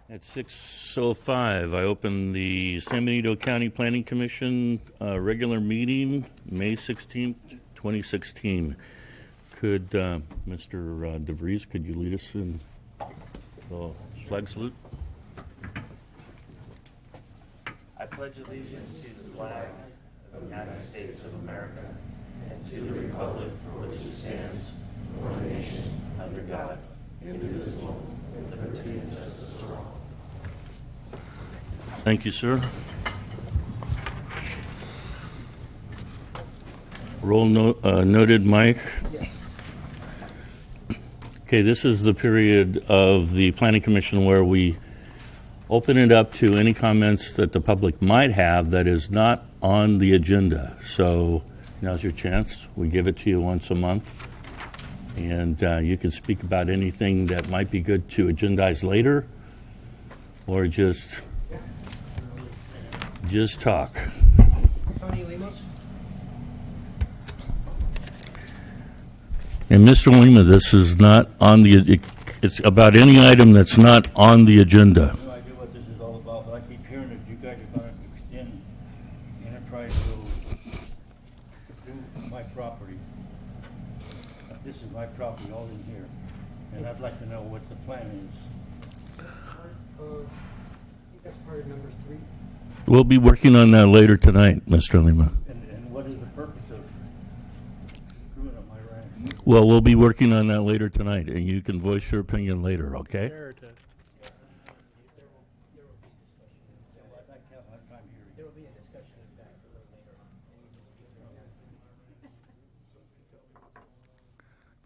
At 6:05, I open the San Benito County Planning Commission regular meeting, May 16th, 2016. Could Mr. DeVries, could you lead us in the flag salute? I pledge allegiance to the flag of the United States of America and to the republic for which it stands, one nation, under God, indivisible, with liberty and justice for all. Thank you, sir. Noted, Mike. Okay, this is the period of the Planning Commission where we open it up to any comments that the public might have that is not on the agenda. So now's your chance. We give it to you once a month. And you can speak about anything that might be good to agendize later or just talk. Tony Lemos. And Mr. Lima, this is not on the, it's about any item that's not on the agenda. I have no idea what this is all about, but I keep hearing that you guys are going to extend Enterprise Road to my property. This is my property all in here, and I'd like to know what the plan is. I think that's part of number 3. We'll be working on that later tonight, Mr. Lima. And what is the purpose of screwing up my ranch? Well, we'll be working on that later tonight, and you can voice your opinion later, okay? There will be a discussion of that a little later on.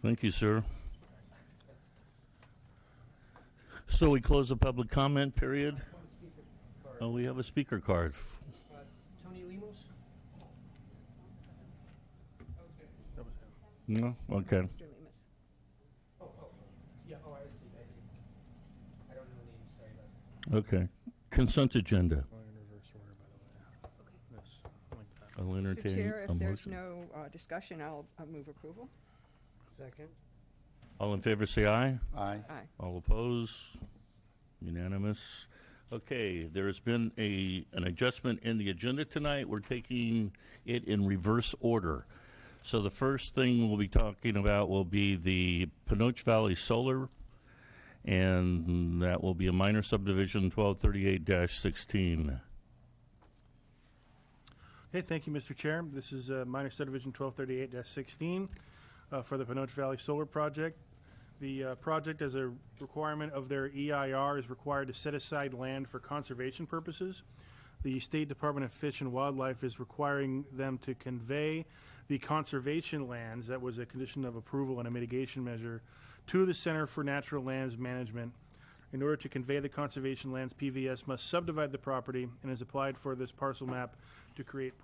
Thank you, sir. So we close the public comment period. Oh, we have a speaker card. Tony Lemos. No? Okay. Mr. Lemus. Yeah, I see. I don't know the name, sorry about that. Okay. Consent agenda. In reverse order, by the way. This, like that. I'll entertain Mr. Chair, a if there's motion. no discussion, I'll move approval. Second. All in favor, say aye. Aye. Aye. All opposed? Unanimous. Okay, there has been an adjustment in the agenda tonight. We're taking it in reverse order. So the first thing we'll be talking about will be the Panoche Valley Solar, and that will be a minor subdivision 1238-16. Okay, thank you, Mr. Chair. This is minor subdivision 1238-16 for the Panoche Valley Solar Project. The project, as a requirement of their EIR, is required to set aside land for conservation purposes. The State Department of Fish and Wildlife is requiring them to convey the conservation lands, that was a condition of approval and a mitigation measure, to the Center for Natural Lands Management. In order to convey the conservation lands, PVS must subdivide the property and has applied for this parcel map to create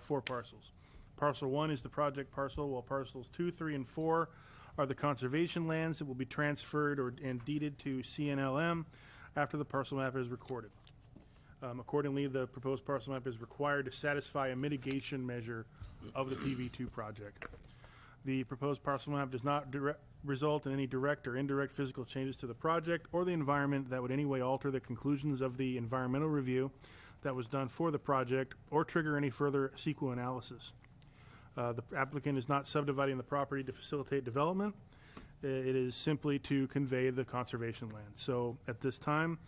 4 parcels. Parcel 1 is the project parcel, while parcels 2, 3, and 4 are the conservation lands that will be transferred and deeded to CNLM after the parcel map is recorded. Accordingly, the proposed parcel map is required to satisfy a mitigation measure of the PV2 project. The proposed parcel map does not result in any direct or indirect physical changes to the project or the environment that would in any way alter the conclusions of the environmental review that was done for the project or trigger any further CEQA analysis. The applicant is not subdividing the property to facilitate development. It is simply to convey the conservation land. So at this time,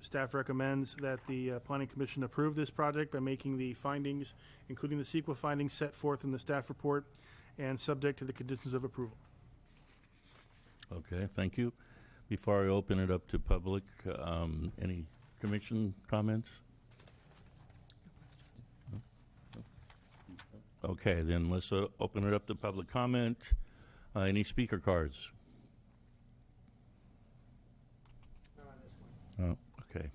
staff recommends that the Planning Commission approve this project by making the findings, including the CEQA findings set forth in the staff report and subject to the conditions of approval. Okay, thank you. Before I open it up to public, any commission comments? Okay, then let's open it up to public comment. Any speaker cards? Not on this one. Oh, okay.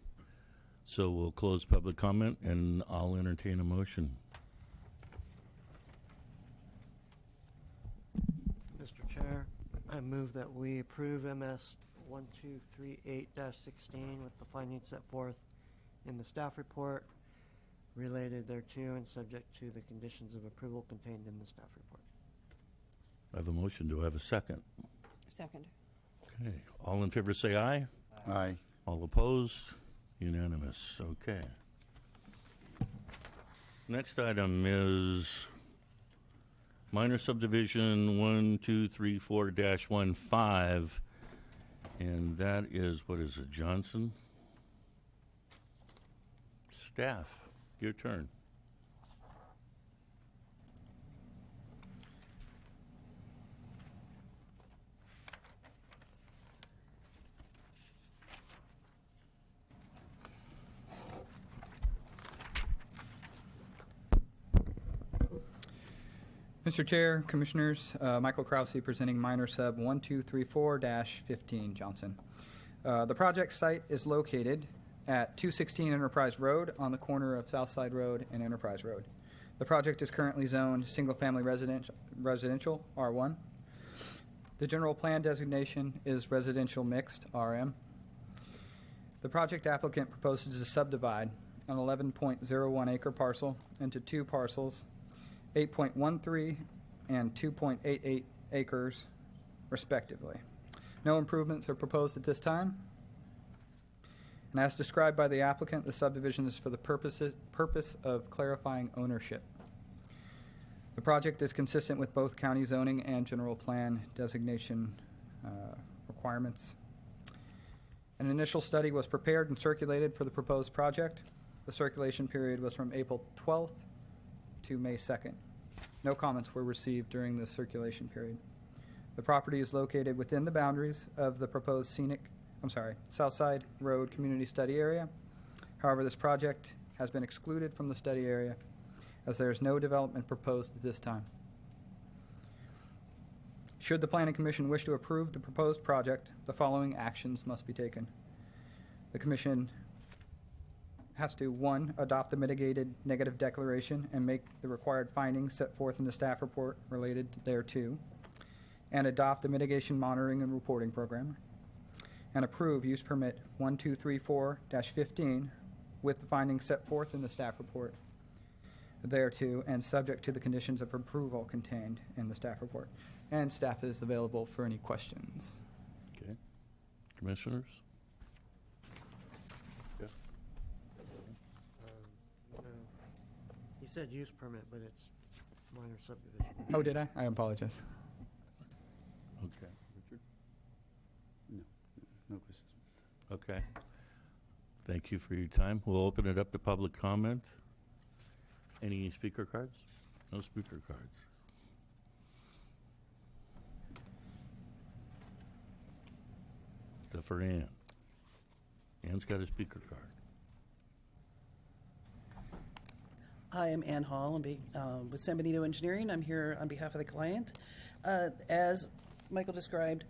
So we'll close public comment, and I'll entertain a motion. Mr. Chair, I move that we approve MS 1238-16 with the findings set forth in the staff report related thereto and subject to the conditions of approval contained in the staff report. I have a motion. Do I have a second? Second. Okay. All in favor say aye. Aye. All opposed? Unanimous. Okay. Next item is minor subdivision 1234-15, and that is, what is it, Johnson? Staff, your turn. Mr. Chair, Commissioners, Michael Krause presenting minor sub 1234-15 Johnson. The project site is located at 216 Enterprise Road on the corner of Southside Road and Enterprise Road. The project is currently zoned single-family residential R1. The general plan designation is residential mixed RM. The project applicant proposes to subdivide an 11.01 acre parcel into two parcels, 8.13 and 2.88 acres, respectively. No improvements are proposed at this time. And as described by the applicant, the subdivision is for the purpose of clarifying ownership. The project is consistent with both county zoning and general plan designation requirements. An initial study was prepared and circulated for the proposed project. The circulation period was from April 12th to May 2nd. No comments were received during this circulation period. The property is located within the boundaries of the proposed Southside Road Community Study Area. However, this project has been excluded from the study area as there is no development proposed at this time. Should the Planning Commission wish to approve the proposed project, the following actions must be taken. The Commission has to, 1, adopt the mitigated negative declaration and make the required findings set forth in the staff report related thereto, and adopt the mitigation monitoring and reporting program, and approve use permit 1234-15 with the findings set forth in the staff report thereto, and subject to the conditions of approval contained in the staff report. And staff is available for any questions. Okay. Commissioners? No. He said use permit, but it's minor subdivision. Oh, did I? I apologize. Okay. Richard? No questions. Okay. Thank you for your time. We'll open it up to public comment. Any speaker cards? No speaker cards. Except for Ann. Ann's got a speaker card. Hi, I'm Ann Hall. I'm with San Benito Engineering. I'm here on behalf of the client. As Michael described,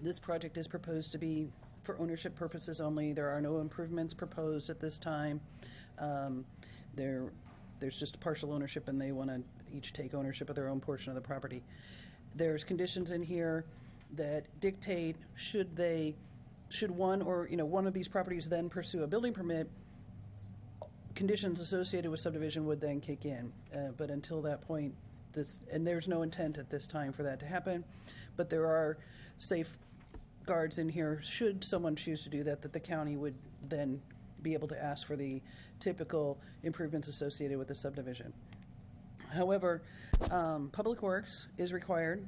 this project is proposed to be for ownership purposes only. There are no improvements proposed at this time. There's just partial ownership, and they want to each take ownership of their own portion of the property. There's conditions in here that dictate should one of these properties then pursue a building permit, conditions associated with subdivision would then kick in. But until that point, and there's no intent at this time for that to happen, but there are safeguards in here should someone choose to do that the county would then be able to ask for the typical improvements associated with the subdivision. However, Public Works is required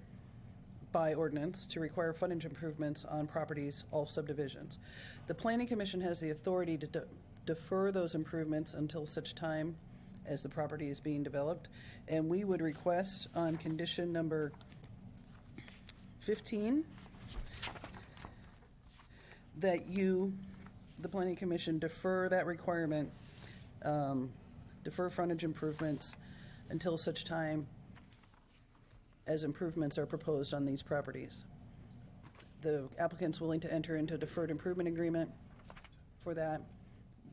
by ordinance to require frontage improvements on properties, all subdivisions. The Planning Commission has the authority to defer those improvements until such time as the property is being developed, and we would request on condition number 15 that the Planning Commission defer that requirement, defer frontage improvements until such time as improvements are proposed on these properties. The applicant's willing to enter into a deferred improvement agreement for that,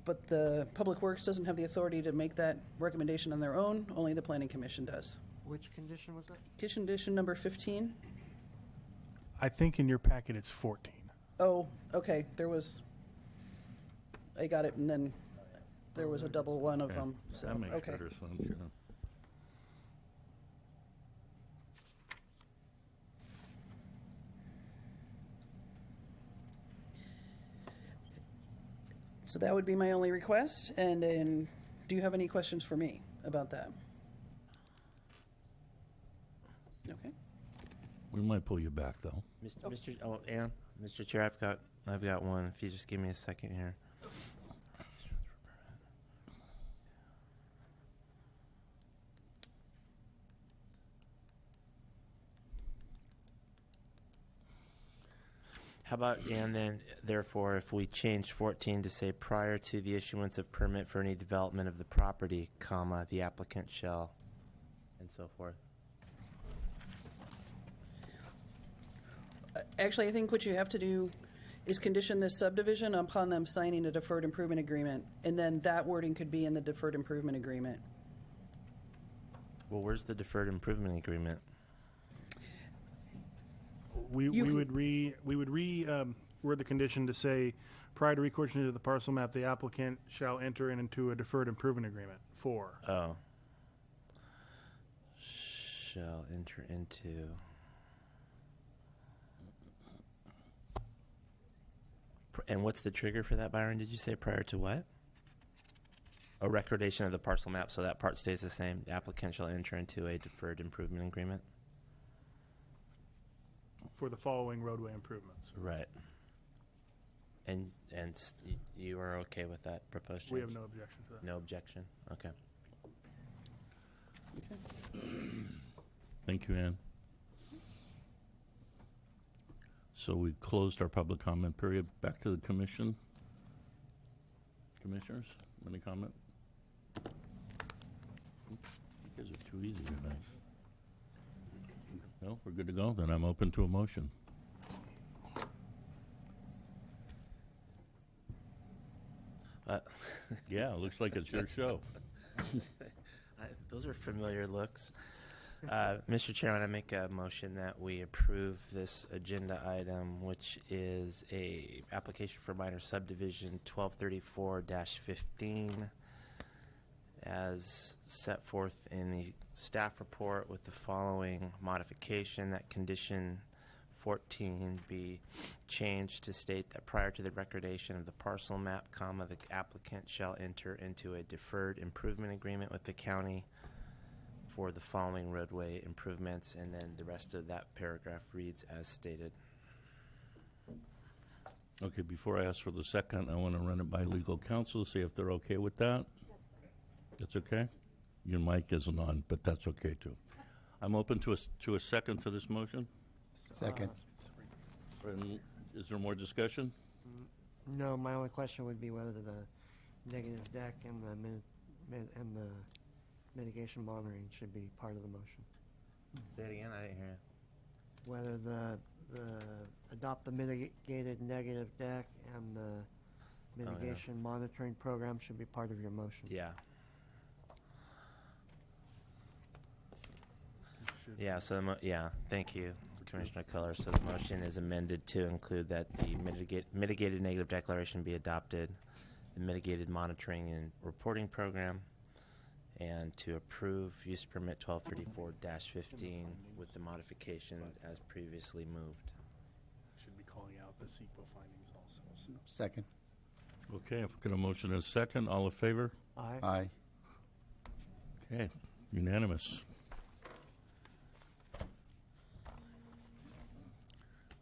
but the Public Works doesn't have the authority to make that recommendation on their own, only the Planning Commission does. Which condition was that? Condition number 15. I think in your packet it's 14. Oh, okay, I got it, and then there was a double one of Okay. them, so, That makes okay. better sense, yeah. So that would be my only request. And then, do you have any questions for me about that? Okay. We might pull you back, though. Ann, Mr. Chair, I've got one. If you just give me a second here. How about, and then, therefore, if we change 14 to say prior to the issuance of permit for any development of the property, comma, the applicant shall, and so forth. Actually, I think what you have to do is condition this subdivision upon them signing a deferred improvement agreement, and then that wording could be in the deferred improvement agreement. Well, where's the deferred improvement agreement? We would word the condition to say, prior to recording of the parcel map, the applicant shall enter into a deferred improvement agreement for. Oh. Shall enter into. And what's the trigger for that, Byron? Did you say prior to what? A recordation of the parcel map, so that part stays the same. The applicant shall enter into a deferred improvement agreement. For the following roadway improvements. Right. And you are okay with that proposed change? We have no objection to that. No objection? Okay. Thank you, Ann. So we closed our public comment period. Back to the commission. Commissioners, any comment? You guys are too easy tonight. No, we're good to go. Then I'm open to a motion. Yeah, looks like it's your show. Those are familiar looks. Mr. Chairman, I make a motion that we approve this agenda item, which is a application for minor subdivision 1234-15, as set forth in the staff report, with the following modification: that condition 14 be changed to state that prior to the recordation of the parcel map, comma, the applicant shall enter into a deferred improvement agreement with the county for the following roadway improvements, and then the rest of that paragraph reads as stated. Okay, before I ask for the second, I want to run it by legal counsel, see if they're okay with that. That's okay? Your mic isn't on, but that's okay too. I'm open to a second to this motion. Second. And is there more discussion? No, my only question would be whether the negative deck and the mitigation monitoring should be part of the motion. Say it again, I didn't hear you. Whether the adopt the mitigated negative deck and the mitigation monitoring program should be part of your motion. Yeah. Yeah, so thank you, Commissioner Culler. So the motion is amended to include that the mitigated negative declaration be adopted, the mitigated monitoring and reporting program, and to approve use permit 1234-15 with the modification as previously moved. Should be calling out the CEQA findings also. Second. Okay, I've got a motion and a second. All in favor? Aye. Aye. Okay, unanimous.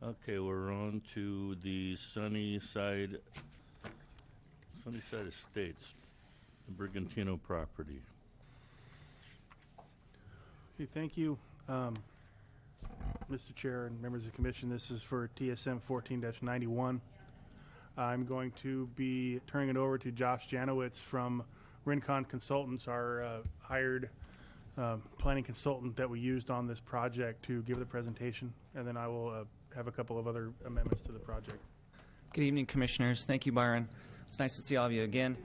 Okay, we're on to the Sunnyside Estates, the Brigantino property. Okay, thank you, Mr. Chair and members of the commission. This is for TSM 14-91. I'm going to be turning it over to Josh Janowitz from Rincon Consultants, our hired planning consultant that we used on this project, to give the presentation, and then I will have a couple of other amendments to the project. Good evening, commissioners. Thank you, Byron. It's nice to see all of you again.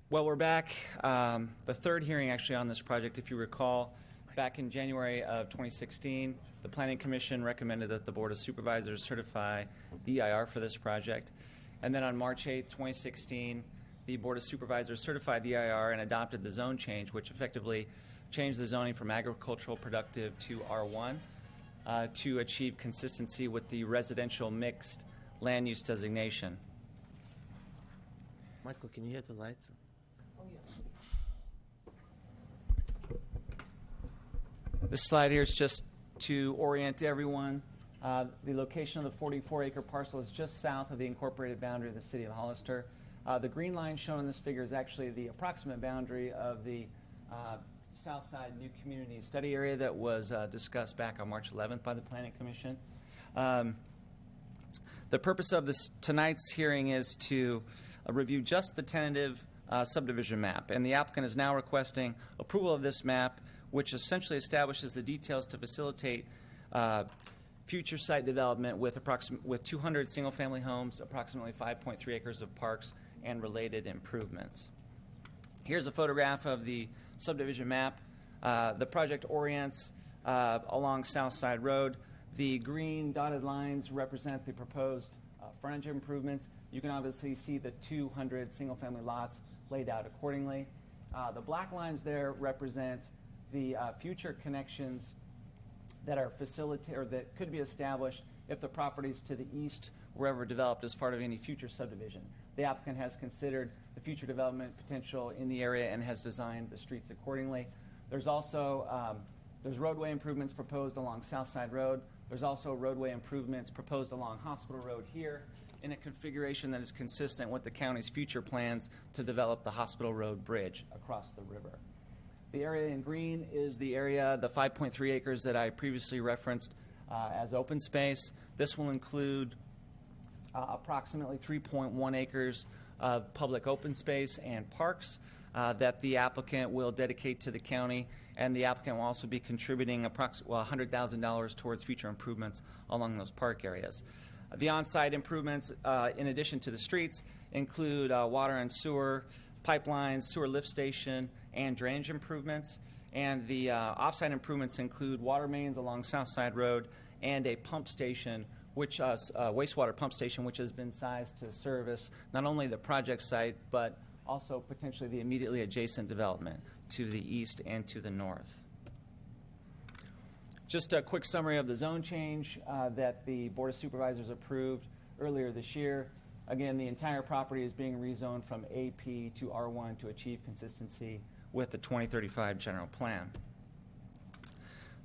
Well, we're back. The third hearing actually on this project, if you recall, back in January of 2016, the Planning Commission recommended that the Board of Supervisors certify the EIR for this project. And then on March 8th, 2016, the Board of Supervisors certified the EIR and adopted the zone change, which effectively changed the zoning from agricultural productive to R1 to achieve consistency with the residential mixed land use designation. Michael, can you hit the lights? This slide here is just to orient everyone. The location of the 44-acre parcel is just south of the incorporated boundary of the city of Hollister. The green line shown in this figure is actually the approximate boundary of the South Side New Community Study Area that was discussed back on March 11th by the Planning Commission. The purpose of tonight's hearing is to review just the tentative subdivision map, and the applicant is now requesting approval of this map, which essentially establishes the details to facilitate future site development with 200 single-family homes, approximately 5.3 acres of parks, and related improvements. Here's a photograph of the subdivision map. The project orients along South Side Road. The green dotted lines represent the proposed frontage improvements. You can obviously see the 200 single-family lots laid out accordingly. The black lines there represent the future connections that are that could be established if the properties to the east were ever developed as part of any future subdivision. The applicant has considered the future development potential in the area and has designed the streets accordingly. There's also there's roadway improvements proposed along South Side Road. There's also roadway improvements proposed along Hospital Road here in a configuration that is consistent with the county's future plans to develop the Hospital Road Bridge across the river. The area in green is the area, the 5.3 acres that I previously referenced as open space. This will include approximately 3.1 acres of public open space and parks that the applicant will dedicate to the county, and the applicant will also be contributing approximately $100,000 towards future improvements along those park areas. The on-site improvements, in addition to the streets, include water and sewer, pipelines, sewer lift station, and drainage improvements. And the off-site improvements include water mains along South Side Road and a pump station, wastewater pump station, which has been sized to service not only the project site, but also potentially the immediately adjacent development to the east and to the north. Just a quick summary of the zone change that the Board of Supervisors approved earlier this year. Again, the entire property is being rezoned from AP to R1 to achieve consistency with the 2035 general plan.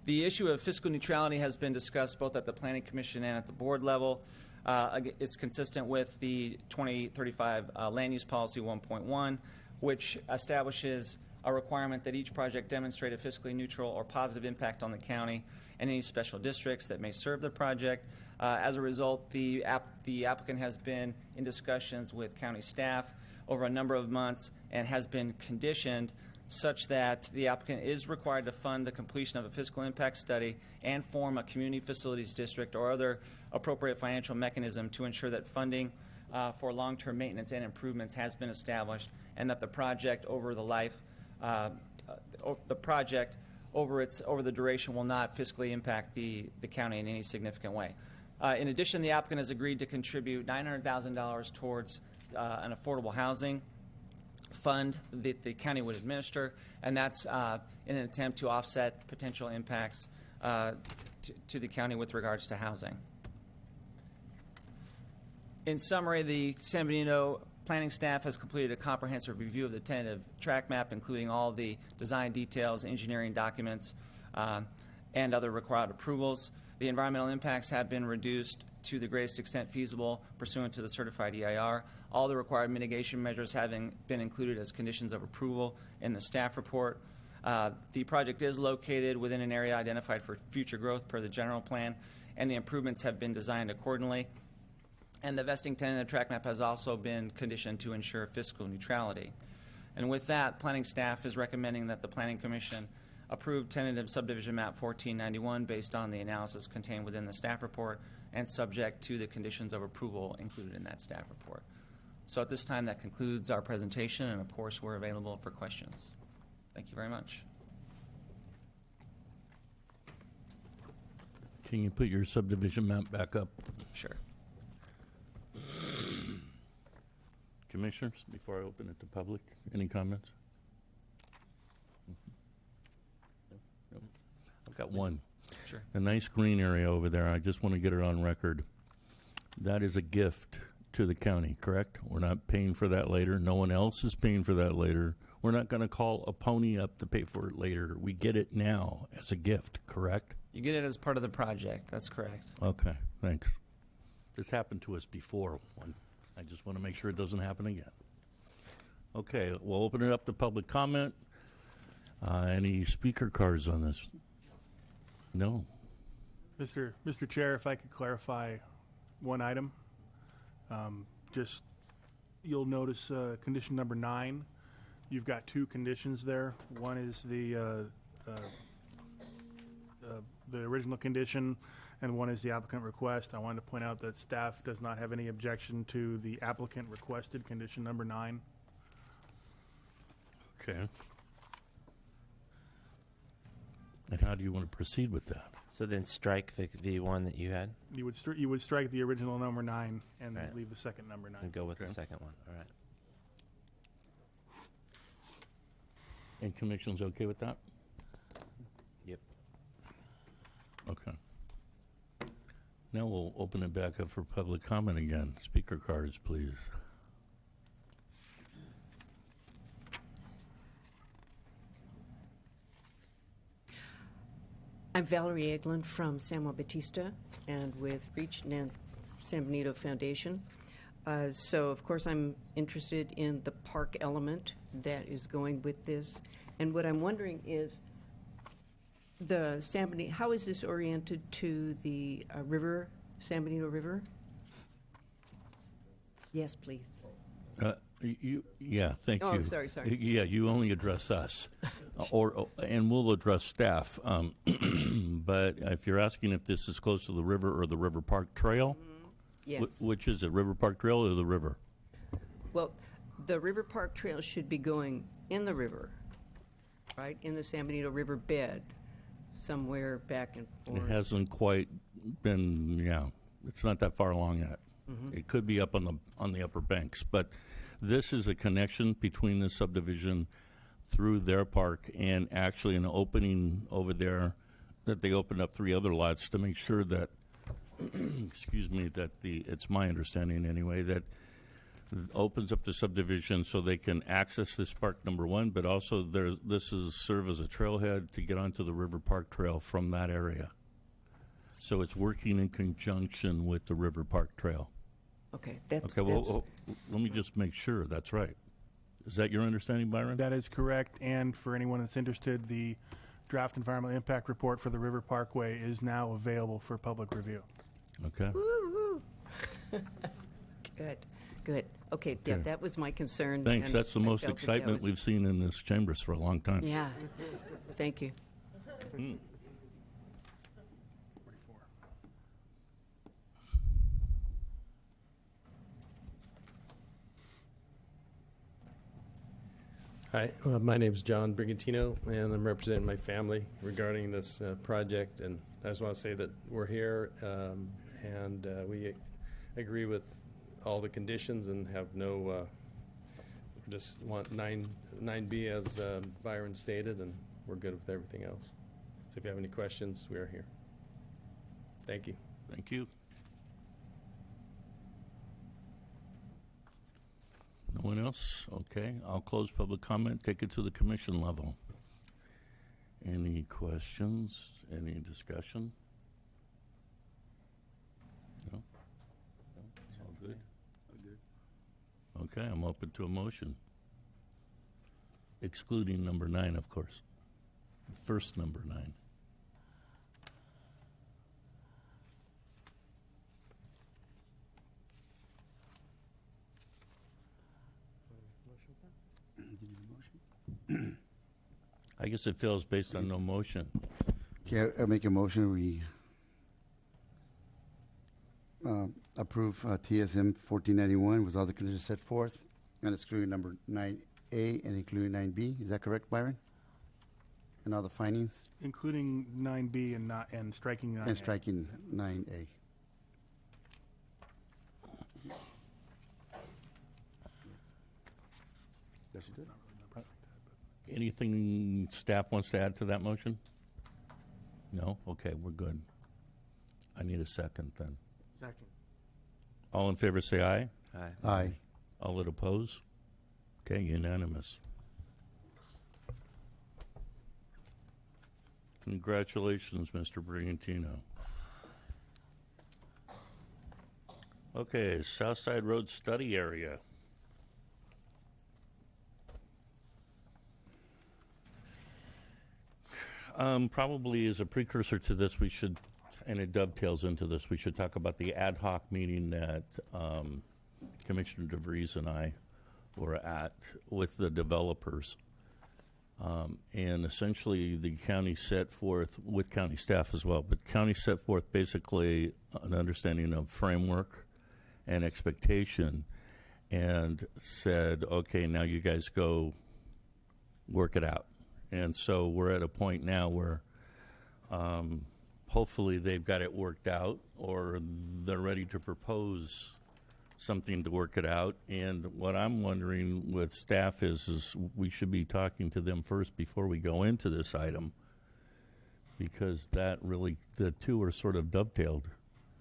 The issue of fiscal neutrality has been discussed both at the Planning Commission and at the board level. It's consistent with the 2035 Land Use Policy 1.1, which establishes a requirement that each project demonstrate a fiscally neutral or positive impact on the county and any special districts that may serve the project. As a result, the applicant has been in discussions with county staff over a number of months and has been conditioned such that the applicant is required to fund the completion of a fiscal impact study and form a community facilities district or other appropriate financial mechanism to ensure that funding for long-term maintenance and improvements has been established, and that the project over the life, over the duration will not fiscally impact the county in any significant way. In addition, the applicant has agreed to contribute $900,000 towards an affordable housing fund that the county would administer, and that's in an attempt to offset potential impacts to the county with regards to housing. In summary, the San Benito planning staff has completed a comprehensive review of the tentative track map, including all the design details, engineering documents, and other required approvals. The environmental impacts have been reduced to the greatest extent feasible pursuant to the certified EIR. All the required mitigation measures having been included as conditions of approval in the staff report. The project is located within an area identified for future growth per the general plan, and the improvements have been designed accordingly. And the vesting tentative track map has also been conditioned to ensure fiscal neutrality. And with that, planning staff is recommending that the Planning Commission approve tentative subdivision map 1491 based on the analysis contained within the staff report and subject to the conditions of approval included in that staff report. So at this time, that concludes our presentation, and of course, we're available for questions. Thank you very much. Can you put your subdivision map back up? Sure. Commissioners, before I open it to public, any comments? No. I've got one. Sure. A nice green area over there. I just want to get it on record. That is a gift to the county, correct? We're not paying for that later. No one else is paying for that later. We're not going to call a pony up to pay for it later. We get it now as a gift, correct? You get it as part of the project. That's correct. Okay, thanks. This happened to us before. I just want to make sure it doesn't happen again. Okay, we'll open it up to public comment. Any speaker cards on this? No. Mr. Chair, if I could clarify one item. Just, you'll notice condition number 9. You've got 2 conditions there. One is the original condition, and one is the applicant request. I wanted to point out that staff does not have any objection to the applicant requested condition number 9. Okay. And how do you want to proceed with that? So then strike the one that you had You would strike the original number 9 and Right. leave the second number 9. and go with Okay. the second one. All right. And commission's okay with that? Yep. Okay. Now we'll open it back up for public comment again. Speaker cards, please. I'm Valerie Eglin from San Juan Bautista and with Reach and San Benito Foundation. So, of course, I'm interested in the park element that is going with this. And what I'm wondering is, the San Benito, how is this oriented to the river, San Benito River? Yes, please. Thank you. Oh, sorry. Yeah, you only address us, and we'll address staff. But if you're asking if this is close to the river or the River Park Trail, Yes. which is it, River Park Trail or the river? Well, the River Park Trail should be going in the river, right, in the San Benito River bed, somewhere back and forth. It hasn't quite been. Yeah, it's not that far along yet. It could be up on the upper banks, but this is a connection between the subdivision through their park and actually an opening over there that they opened up 3 other lots to make sure that, excuse me, that it's my understanding anyway, that opens up the subdivision so they can access this park, number 1, but also this is serve as a trailhead to get onto the River Park Trail from that area. So it's working in conjunction with the River Park Trail. Okay, that's... Okay, well, let me just make sure that's right. Is that your understanding, Byron? That is correct, and for anyone that's interested, the draft environmental impact report for the River Parkway is now available for public review. Okay. Woo-hoo. Good. Okay, yeah, that was my concern. Thanks. and That's the I most felt that excitement was- we've seen in this chambers for a long time. Yeah, thank you. Mm. 44. Hi, my name is John Brigantino, and I'm representing my family regarding this project. And I just want to say that we're here, and we agree with all the conditions and have no, just want 9B as Byron stated, and we're good with everything else. So if you have any questions, we are here. Thank you. Thank you. No one else? Okay. I'll close public comment, take it to the commission level. Any questions? Any discussion? No? No? It's all good? Okay, I'm open to a motion. Excluding number 9, of course. First number 9. I guess it fails based on no motion. Okay, I make a motion, we approve TSM 1491 with all the conditions set forth, and excluding number 9A and including 9B. Is that correct, Byron? And all the findings? Including 9B and striking 9A. And striking 9A. That's good. Anything staff wants to add to that motion? No? Okay, we're good. I need a second then. Second. All in favor say aye. Aye. All that oppose? Okay, unanimous. Congratulations, Mr. Brigantino. Okay, Southside Road Study Area. Probably as a precursor to this, we should, and it dovetails into this, we should talk about the ad hoc meeting that Commissioner DeVries and I were at with the developers. And essentially the county set forth, with county staff as well, but county set forth basically an understanding of framework and expectation and said, okay, now you guys go work it out. And so we're at a point now where hopefully they've got it worked out or they're ready to propose something to work it out. And what I'm wondering with staff is we should be talking to them first before we go into this item, because that really, the two are sort of dovetailed.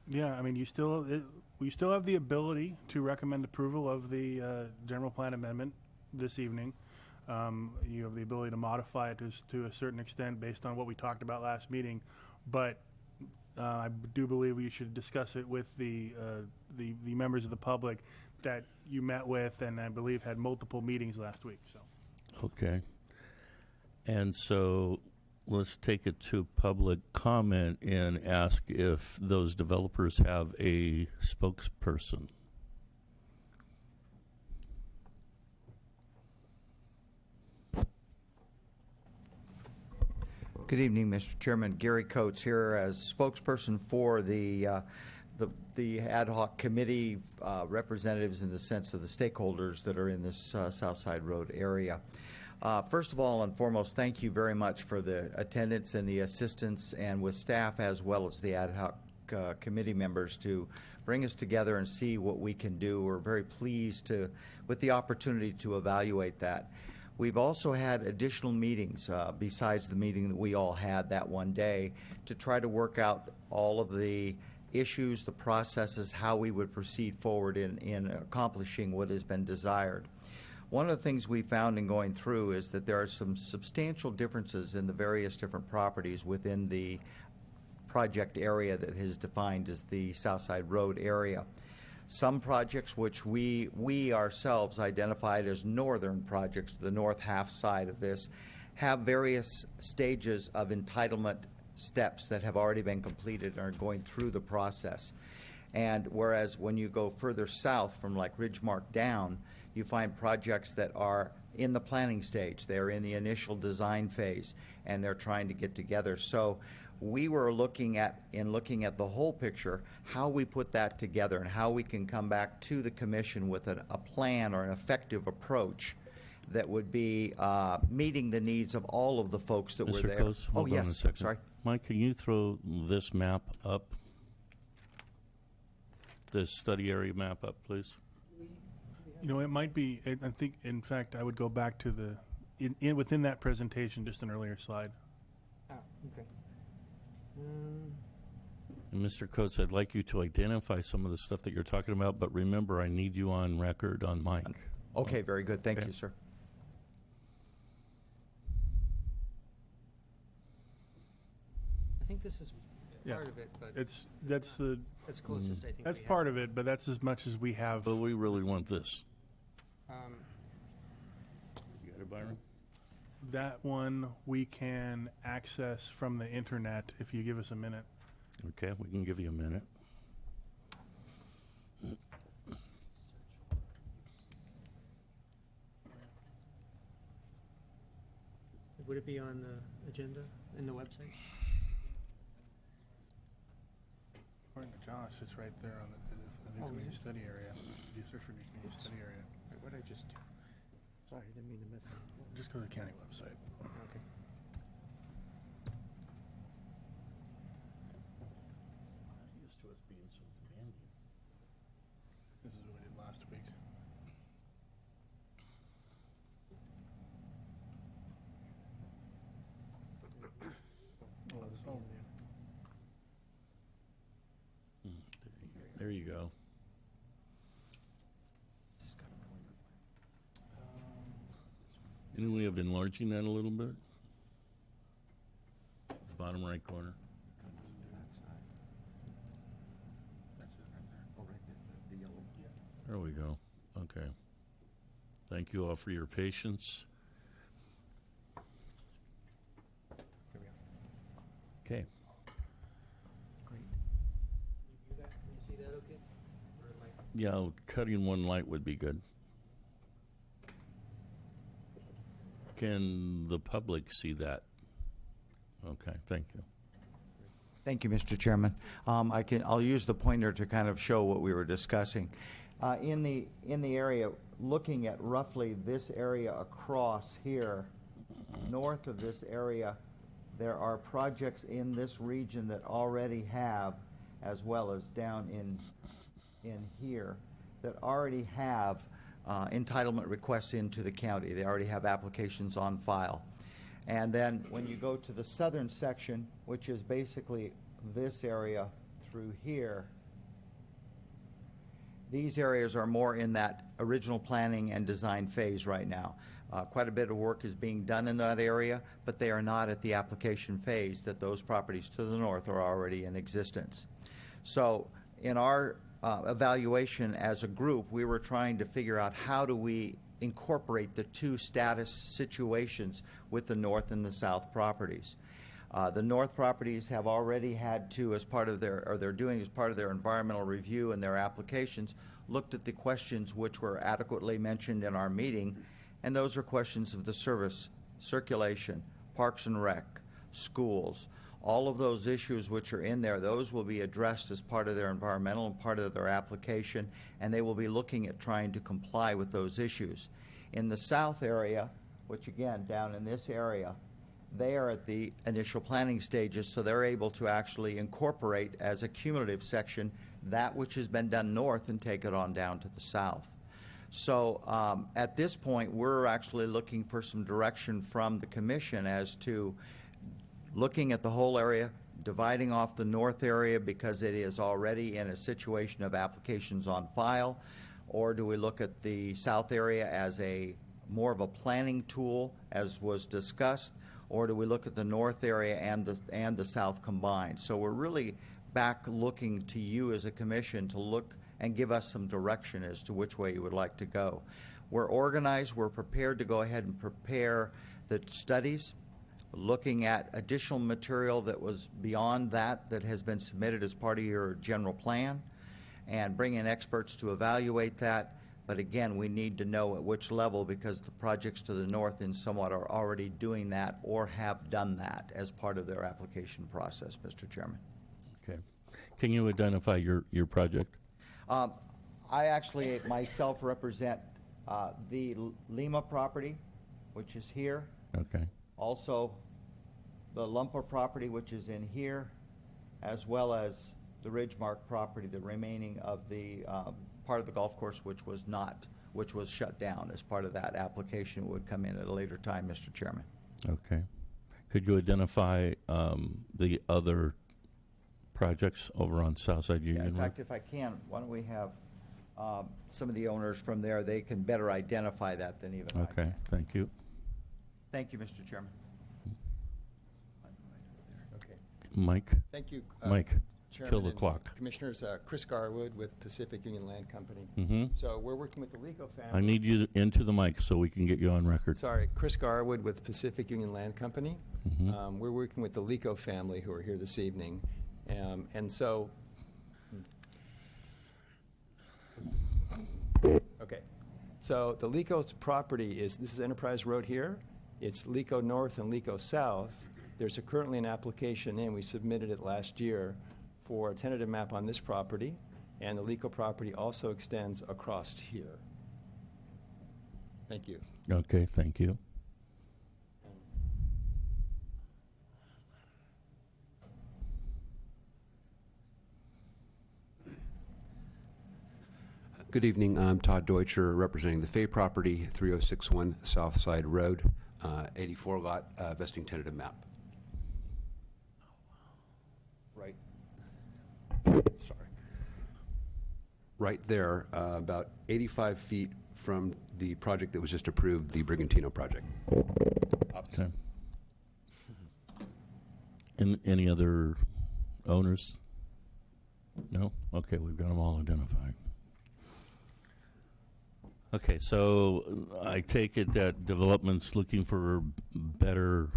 Yeah, I mean, you still have the ability to recommend approval of the general plan amendment this evening. You have the ability to modify it to a certain extent based on what we talked about last meeting, but I do believe we should discuss it with the members of the public that you met with and I believe had multiple meetings last week. So. Okay. And so let's take it to public comment and ask if those developers have a spokesperson. Good evening, Mr. Chairman. Gary Coates here as spokesperson for the ad hoc committee representatives in the sense of the stakeholders that are in this Southside Road area. First of all and foremost, thank you very much for the attendance and the assistance and with staff as well as the ad hoc committee members to bring us together and see what we can do. We're very pleased with the opportunity to evaluate that. We've also had additional meetings besides the meeting that we all had that one day to try to work out all of the issues, the processes, how we would proceed forward in accomplishing what has been desired. One of the things we found in going through is that there are some substantial differences in the various different properties within the project area that is defined as the Southside Road area. Some projects which we ourselves identified as northern projects, the north half side of this, have various stages of entitlement steps that have already been completed and are going through the process. And whereas when you go further south from like Ridgemark down, you find projects that are in the planning stage. They're in the initial design phase and they're trying to get together. So we were looking at the whole picture, how we put that together and how we can come back to the commission with a plan or an effective approach that would be meeting the needs of all of the folks that were there. Mr. Coates, hold on a second. Sorry. Mike, can you throw this map up? This study area map up, please. You know, it might be, I think, in fact, I would go back to within that presentation, just an earlier slide. Ah, okay. And Mr. Coates, I'd like you to identify some of the stuff that you're talking about, but remember, I need you on record on mic. Okay, very good. Thank you, sir. I think this is part of it, but That's the that's closest I think. that's we part of it, but that's as much as we have. But we really want this. have. You got it, Byron? That one we can access from the internet if you give us a minute. Okay, we can give you a minute. Would it be on the agenda in the website? According to Josh, it's right there on the new community study area. If you search for new community study area, Wait, what did I just do? Sorry, I didn't mean to miss it. just go to the county website. Okay. Used to us being so demanding. This is what we did last week. There you go. Any way of enlarging that a little bit? Bottom right corner. There we go. Okay. Thank you all for your patience. Okay. Great. You see that okay? Or am I- Yeah, cutting one light would be good. Can the public see that? Okay, thank you. Thank you, Mr. Chairman. I'll use the pointer to kind of show what we were discussing. In the area, looking at roughly this area across here, north of this area, there are projects in this region that already have, as well as down in here, that already have entitlement requests into the county. They already have applications on file. And then when you go to the southern section, which is basically this area through here, these areas are more in that original planning and design phase right now. Quite a bit of work is being done in that area, but they are not at the application phase that those properties to the north are already in existence. So in our evaluation as a group, we were trying to figure out how do we incorporate the two status situations with the north and the south properties. The north properties have already had to, as part of their, or they're doing as part of their environmental review and their applications, looked at the questions which were adequately mentioned in our meeting, and those are questions of the service, circulation, parks and rec, schools, all of those issues which are in there. Those will be addressed as part of their environmental and part of their application, and they will be looking at trying to comply with those issues. In the south area, which again, down in this area, they are at the initial planning stages, so they're able to actually incorporate as a cumulative section that which has been done north and take it on down to the south. So at this point, we're actually looking for some direction from the commission as to looking at the whole area, dividing off the north area because it is already in a situation of applications on file, or do we look at the south area as a more of a planning tool, as was discussed, or do we look at the north area and the south combined? So we're really back looking to you as a commission to look and give us some direction as to which way you would like to go. We're organized, we're prepared to go ahead and prepare the studies, looking at additional material that was beyond that has been submitted as part of your general plan, and bring in experts to evaluate that. But again, we need to know at which level, because the projects to the north in somewhat are already doing that or have done that as part of their application process, Mr. Chairman. Okay. Can you identify your project? I actually myself represent the Lima property, which is here. Okay. Also, the Lumper property, which is in here, as well as the Ridgemark property, the remaining of the part of the golf course which was shut down as part of that application, would come in at a later time, Mr. Chairman. Okay. Could you identify the other projects over on Southside Union? In fact, if I can, why don't we have some of the owners from there? They can better identify that than even I Okay, can. thank you. Thank you, Mr. Chairman. Okay. Mike? Thank you. Mike, Chairman kill the and clock. Commissioners, Chris Garwood with Pacific Union Land Company. Mm-hmm. So we're working with the Lico family. I need you into the mic so we can get you on record. Sorry, Chris Garwood with Pacific Union Land Company. Mm-hmm. We're working with the Lico family who are here this evening. And so, okay. So the Lico's property this is Enterprise Road here. It's Lico North and Lico South. There's currently an application in. We submitted it last year for a tentative map on this property, and the Lico property also extends across here. Thank you. Okay, thank you. Good evening. I'm Todd Deutscher, representing the Fay property, 3061 Southside Road, 84 lot vesting tentative map. Right. Sorry. Right there, about 85 feet from the project that was just approved, the Brigantino project. Okay. Any other owners? No? Okay, we've got them all identified. Okay, so I take it that development's looking for better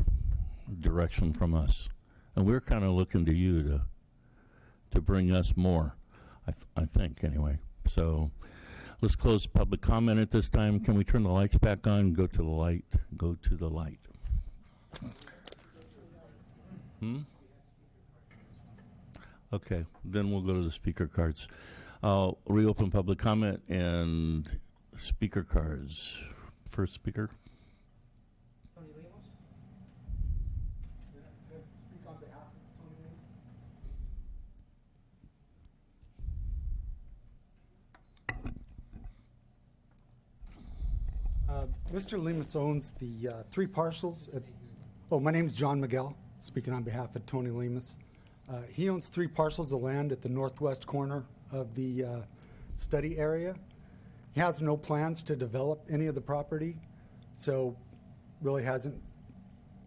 direction from us. And we're kind of looking to you to bring us more, I think, anyway. So let's close public comment at this time. Can we turn the lights back on? Go to the light. Go to the light. Okay, then we'll go to the speaker cards. I'll reopen public comment and speaker cards. First speaker. Mr. Lemus owns the 3 parcels. My name is John Miguel, speaking on behalf of Tony Lemus. He owns 3 parcels of land at the northwest corner of the study area. He has no plans to develop any of the property, so really hasn't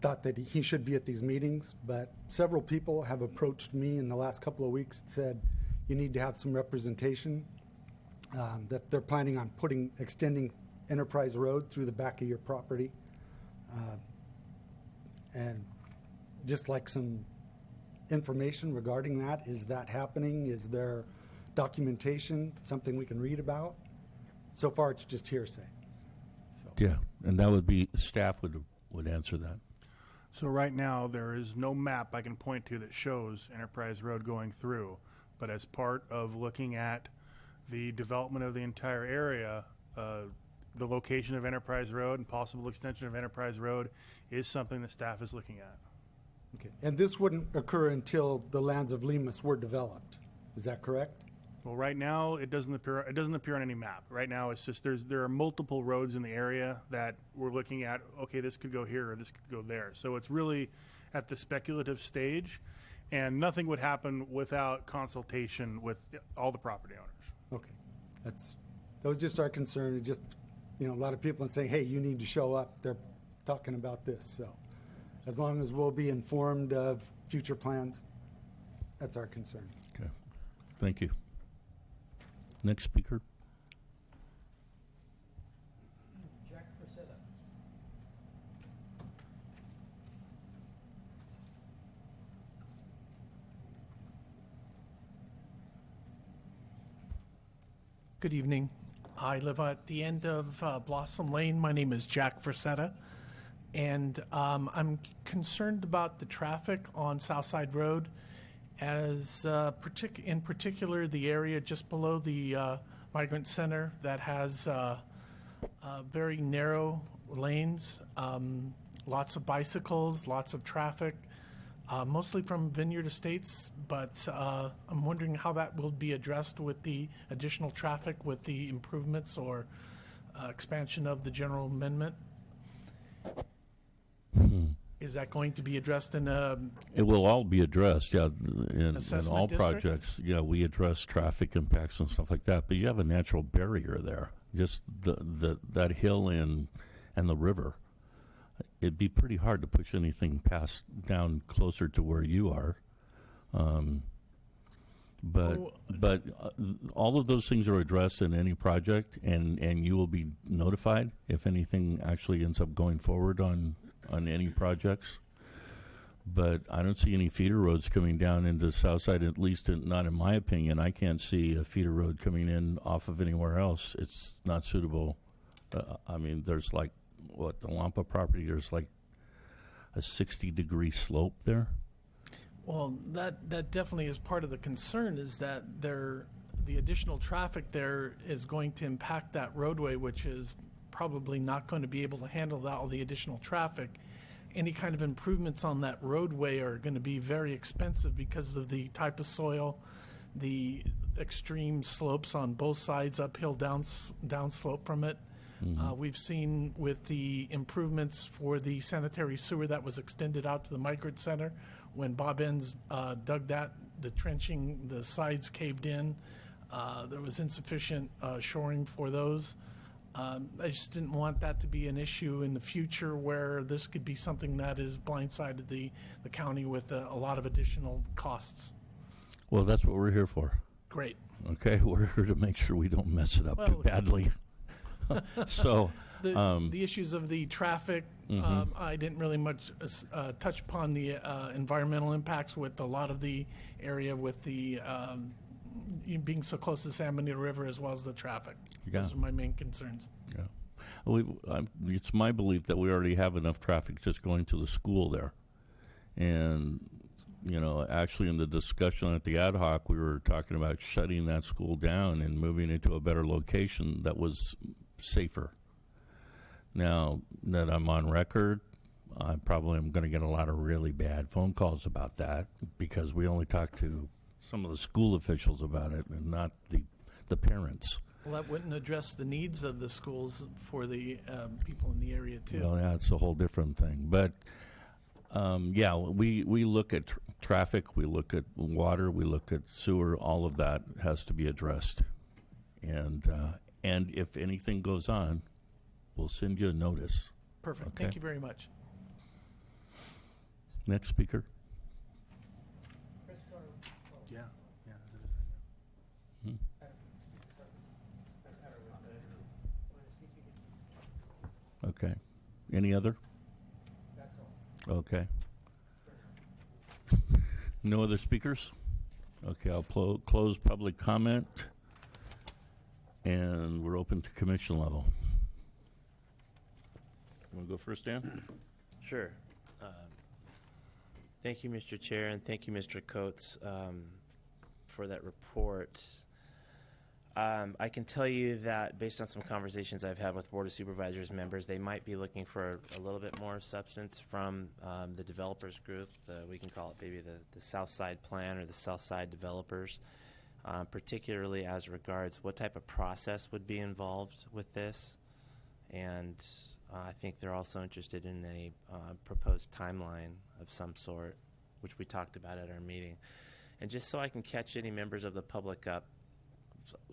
thought that he should be at these meetings. But several people have approached me in the last couple of weeks and said, you need to have some representation, that they're planning on extending Enterprise Road through the back of your property. And just like some information regarding that. Is that happening? Is there documentation, something we can read about? So far, it's just hearsay. Yeah, and that would be, staff would answer that. So right now, there is no map I can point to that shows Enterprise Road going through. But as part of looking at the development of the entire area, the location of Enterprise Road and possible extension of Enterprise Road is something that staff is looking at. Okay. And this wouldn't occur until the lands of Lemus were developed. Is that correct? Well, right now it doesn't appear on any map. Right now it's just there are multiple roads in the area that we're looking at. Okay, this could go here or this could go there. So it's really at the speculative stage, and nothing would happen without consultation with all the property owners. Okay, that was just our concern. It just, a lot of people are saying, hey, you need to show up. They're talking about this. So as long as we'll be informed of future plans, that's our concern. Okay, thank you. Next speaker. Jack Frisetta. Good evening. I live at the end of Blossom Lane. My name is Jack Frisetta, and I'm concerned about the traffic on Southside Road, as in particular the area just below the Migrant Center that has very narrow lanes, lots of bicycles, lots of traffic, mostly from Vineyard Estates, but I'm wondering how that will be addressed with the additional traffic, with the improvements or expansion of the general amendment. Is that going to be addressed in a... It will all be addressed, yeah. In all district? projects, yeah, we address traffic impacts and stuff like that, but you have a natural barrier there, just that hill and the river. It'd be pretty hard to push anything down closer to where you are. But all of those things are addressed in any project, and you will be notified if anything actually ends up going forward on any projects. But I don't see any feeder roads coming down into the south side, at least not in my opinion. I can't see a feeder road coming in off of anywhere else. It's not suitable. I mean, there's the Lampa property, there's like a 60-degree slope there. Well, that definitely is part of the concern, is that the additional traffic there is going to impact that roadway, which is probably not going to be able to handle all the additional traffic. Any kind of improvements on that roadway are going to be very expensive because of the type of soil, the extreme slopes on both sides, uphill, downslope from it. Mm-hmm. We've seen with the improvements for the sanitary sewer that was extended out to the Migrant Center, when Bob Enns dug that, the trenching, the sides caved in. There was insufficient shoring for those. I just didn't want that to be an issue in the future where this could be something that is blindsided the county with a lot of additional costs. Well, that's what we're here for. Great. Okay, we're here to make sure we don't mess it up too Well, badly. So, the issues of the traffic, I didn't really much touch upon the environmental impacts with a lot of the area with the being so close to the San Benito River as well as the traffic. Yeah. Those are my main concerns. yeah. It's my belief that we already have enough traffic just going to the school there. And, actually in the discussion at the ad hoc, we were talking about shutting that school down and moving it to a better location that was safer. Now that I'm on record, I probably am going to get a lot of really bad phone calls about that because we only talked to some of the school officials about it and not the parents. Well, that wouldn't address the needs of the schools for the people in the area, too. Well, yeah, it's a whole different thing. But, we look at traffic, we look at water, we look at sewer. All of that has to be addressed. And if anything goes on, we'll send you a notice. Perfect. Okay? Thank you very much. Next speaker. Yeah. Hmm. Okay. Any other? That's all. Okay. No other speakers? Okay, I'll close public comment, and we're open to commission level. You want to go first, Dan? Sure. Thank you, Mr. Chair, and thank you, Mr. Coates, for that report. I can tell you that based on some conversations I've had with Board of Supervisors members, they might be looking for a little bit more substance from the developers group. We can call it maybe the South Side Plan or the South Side Developers, particularly as regards what type of process would be involved with this. And I think they're also interested in a proposed timeline of some sort, which we talked about at our meeting. And just so I can catch any members of the public up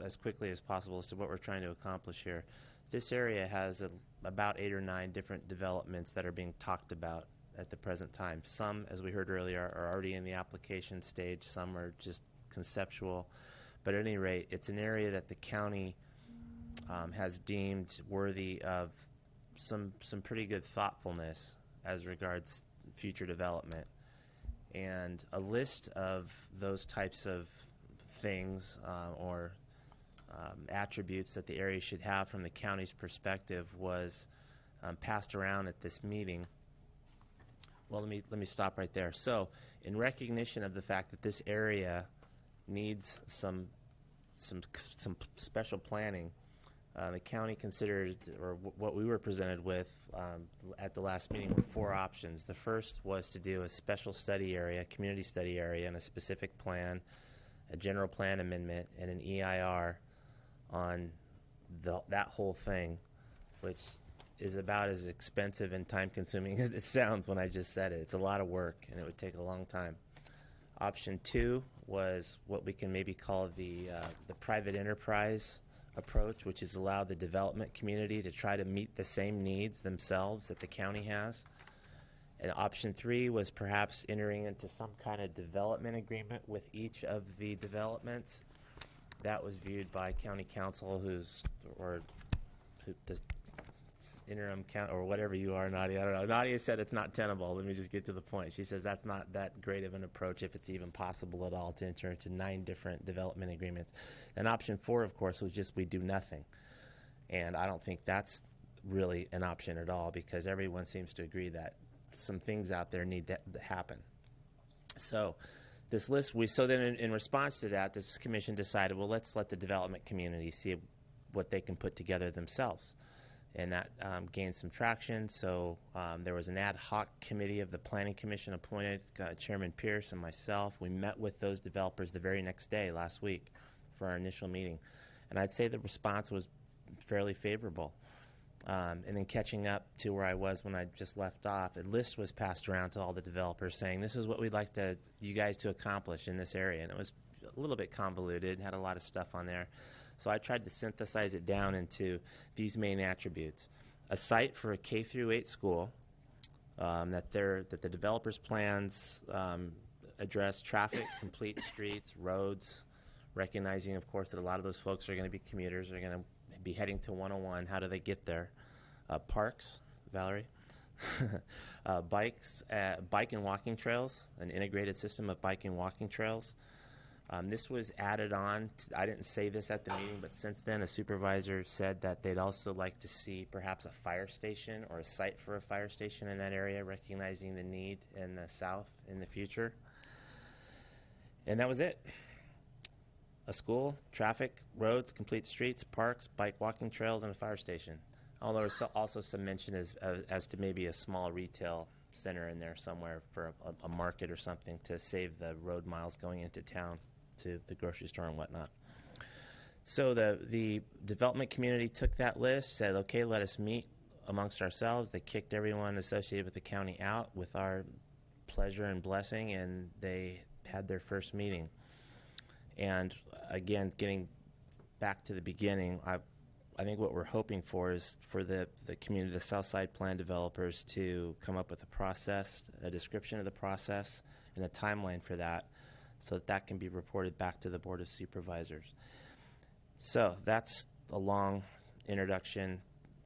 as quickly as possible as to what we're trying to accomplish here. This area has about 8 or 9 different developments that are being talked about at the present time. Some, as we heard earlier, are already in the application stage. Some are just conceptual. But at any rate, it's an area that the county has deemed worthy of some pretty good thoughtfulness as regards future development. And a list of those types of things or attributes that the area should have from the county's perspective was passed around at this meeting. Well, let me stop right there. So, in recognition of the fact that this area needs some special planning, the county considered, or what we were presented with at the last meeting, were 4 options. The first was to do a special study area, community study area, and a specific plan, a general plan amendment, and an EIR on that whole thing, which is about as expensive and time-consuming as it sounds when I just said it. It's a lot of work, and it would take a long time. Option 2 was what we can maybe call the private enterprise approach, which is allow the development community to try to meet the same needs themselves that the county has. And option 3 was perhaps entering into some kind of development agreement with each of the developments. That was viewed by county council, the interim count, or whatever you are, Nadia. I don't know. Nadia said it's not tenable. Let me just get to the point. She says that's not that great of an approach, if it's even possible at all, to enter into 9 different development agreements. And option 4, of course, was just we do nothing. And I don't think that's really an option at all, because everyone seems to agree that some things out there need to happen. So this list, then in response to that, this commission decided, well, let's let the development community see what they can put together themselves. And that gained some traction. So there was an ad hoc committee of the Planning Commission appointed, Chairman Pierce and myself. We met with those developers the very next day, last week, for our initial meeting. And I'd say the response was fairly favorable. And then catching up to where I was when I just left off, a list was passed around to all the developers saying, this is what we'd like you guys to accomplish in this area. And it was a little bit convoluted, had a lot of stuff on there. So I tried to synthesize it down into these main attributes. A site for a K through 8 school, that the developers' plans address traffic, complete streets, roads, recognizing, of course, that a lot of those folks are going to be commuters, are going to be heading to 101. How do they get there? Parks, Valerie. Bike and walking trails, an integrated system of bike and walking trails. This was added on. I didn't say this at the meeting, but since then a supervisor said that they'd also like to see perhaps a fire station or a site for a fire station in that area, recognizing the need in the south in the future. And that was it. A school, traffic, roads, complete streets, parks, bike walking trails, and a fire station. Although there's also some mention as to maybe a small retail center in there somewhere for a market or something to save the road miles going into town to the grocery store and whatnot. So the development community took that list, said, okay, let us meet amongst ourselves. They kicked everyone associated with the county out with our pleasure and blessing, and they had their first meeting. And again, getting back to the beginning, I think what we're hoping for is for the community, the Southside Plan developers, to come up with a process, a description of the process, and a timeline for that, so that can be reported back to the Board of Supervisors. So that's a long introduction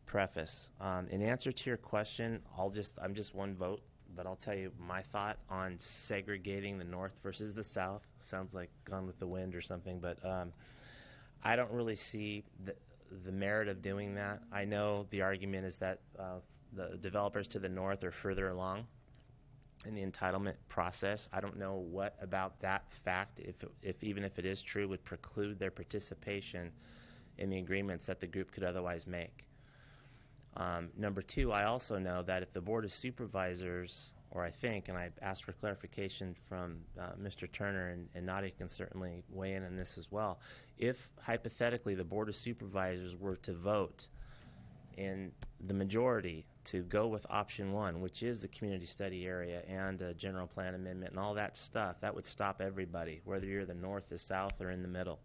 preface. In answer to your question, I'm just one vote, but I'll tell you my thought on segregating the North versus the South. Sounds like Gone with the Wind or something, but I don't really see the merit of doing that. I know the argument is that the developers to the north are further along in the entitlement process. I don't know what about that fact, if even if it is true, would preclude their participation in the agreements that the group could otherwise make. Number two, I also know that if the Board of Supervisors, or I think, and I asked for clarification from Mr. Turner, and Nadia can certainly weigh in on this as well, if hypothetically the Board of Supervisors were to vote in the majority to go with option one, which is the community study area and a general plan amendment and all that stuff, that would stop everybody, whether you're the north, the south, or in the middle.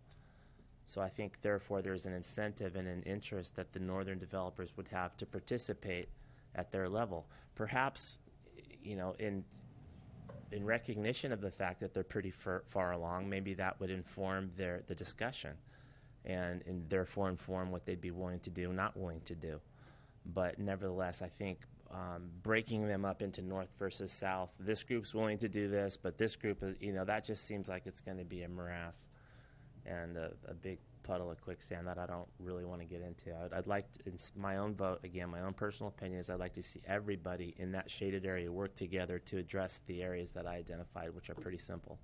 So I think, therefore, there's an incentive and an interest that the northern developers would have to participate at their level. Perhaps, in recognition of the fact that they're pretty far along, maybe that would inform the discussion and therefore inform what they'd be willing to do, not willing to do. But nevertheless, I think breaking them up into north versus south, this group's willing to do this, but this group is, that just seems like it's going to be a morass and a big puddle of quicksand that I don't really want to get into. I'd like to, in my own vote, again, my own personal opinion is I'd like to see everybody in that shaded area work together to address the areas that I identified, which are pretty simple.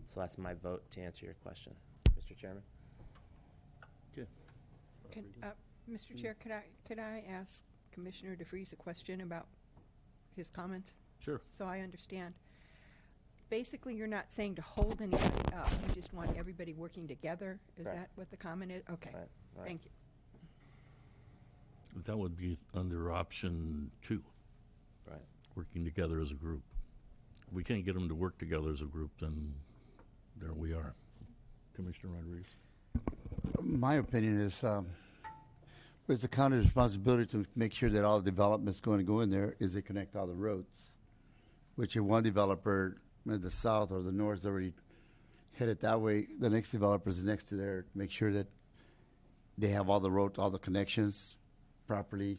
So that's my vote to answer your question. Mr. Chairman? Good. Mr. Chair, could I ask Commissioner DeVries a question about his comments? Sure. So I understand. Basically, you're not saying to hold anybody up. You just want everybody working together. Is Correct. that what the comment is? Okay. Right. Thank you. That would be under option 2. Right. Working together as a group. If we can't get them to work together as a group, then there we are. Commissioner Rodriguez? My opinion is it's the county's responsibility to make sure that all the development's going to go in there is they connect all the roads, which if one developer in the south or the north is already headed that way, the next developer is next to there, make sure that they have all the roads, all the connections properly.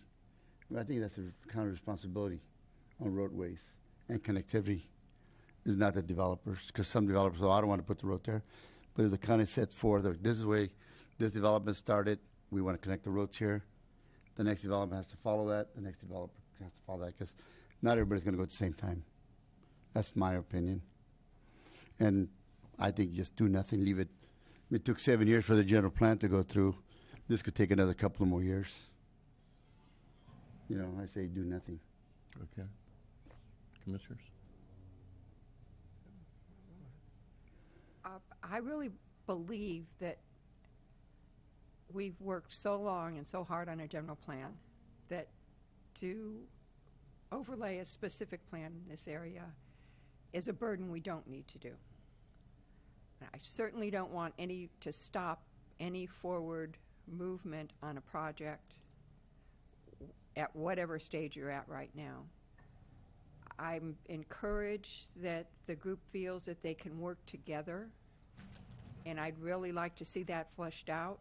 I think that's a county responsibility on roadways and connectivity. Is not the developers, because some developers, I don't want to put the road there. But if the county sets forth, this is the way this development started, we want to connect the roads here. The next development has to follow that. The next developer has to follow that, because not everybody's going to go at the same time. That's my opinion. And I think just do nothing, leave it. It took 7 years for the general plan to go through. This could take another couple of more years. I say do nothing. Okay. Commissioners? I really believe that we've worked so long and so hard on a general plan that to overlay a specific plan in this area is a burden we don't need to do. I certainly don't want any to stop any forward movement on a project at whatever stage you're at right now. I'm encouraged that the group feels that they can work together, and I'd really like to see that fleshed out.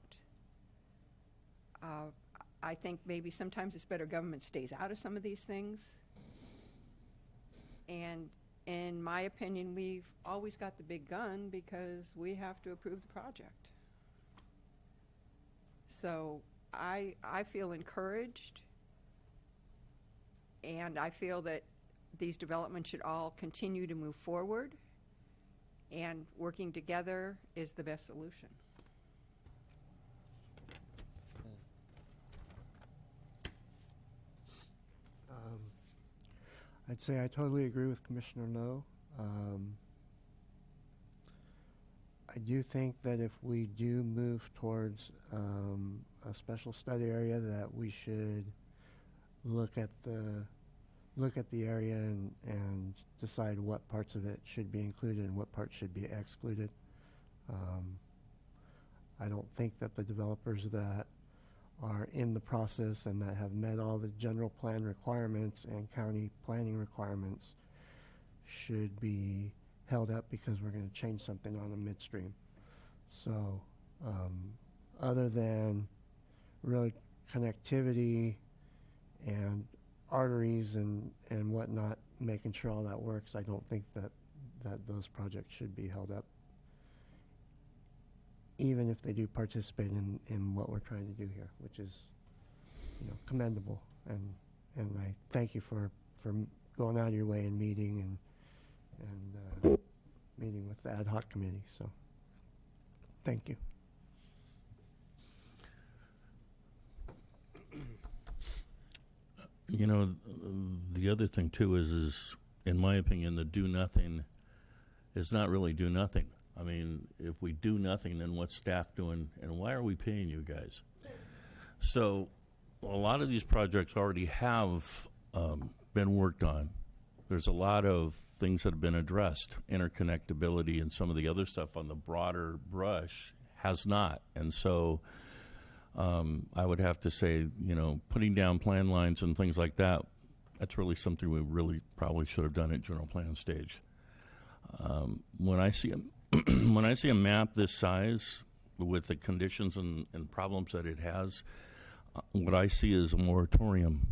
I think maybe sometimes it's better government stays out of some of these things. And in my opinion, we've always got the big gun because we have to approve the project. So I feel encouraged, and I feel that these developments should all continue to move forward, and working together is the best solution. I'd say I totally agree with Commissioner Lowe. I do think that if we do move towards a special study area, that we should look at the area and decide what parts of it should be included and what parts should be excluded. I don't think that the developers that are in the process and that have met all the general plan requirements and county planning requirements should be held up because we're going to change something on them midstream. So other than road connectivity and arteries and whatnot, making sure all that works, I don't think that those projects should be held up, even if they do participate in what we're trying to do here, which is, commendable. And I thank you for going out of your way and meeting and meeting with the ad hoc committee. So, thank you. The other thing too is, in my opinion, the do nothing is not really do nothing. I mean, if we do nothing, then what's staff doing, and why are we paying you guys? So a lot of these projects already have been worked on. There's a lot of things that have been addressed. Interconnectability and some of the other stuff on the broader brush has not. And so I would have to say, putting down plan lines and things like that, that's really something we really probably should have done at general plan stage. When I see a map this size with the conditions and problems that it has, what I see is a moratorium.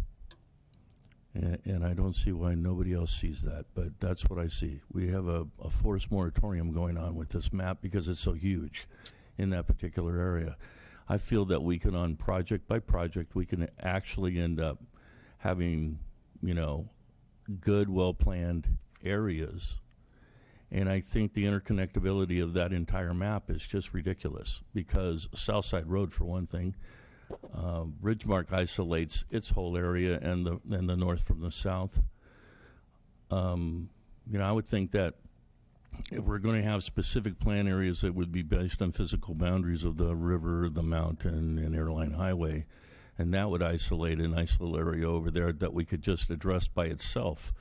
And I don't see why nobody else sees that, but that's what I see. We have a forced moratorium going on with this map because it's so huge in that particular area. I feel that we can, on project by project, we can actually end up having, good, well-planned areas. And I think the interconnectability of that entire map is just ridiculous because Southside Road, for one thing, Ridgemark isolates its whole area and the north from the south. I would think that if we're going to have specific plan areas that would be based on physical boundaries of the river, the mountain, and airline highway, and that would isolate an isolated area over there that we could just address by itself.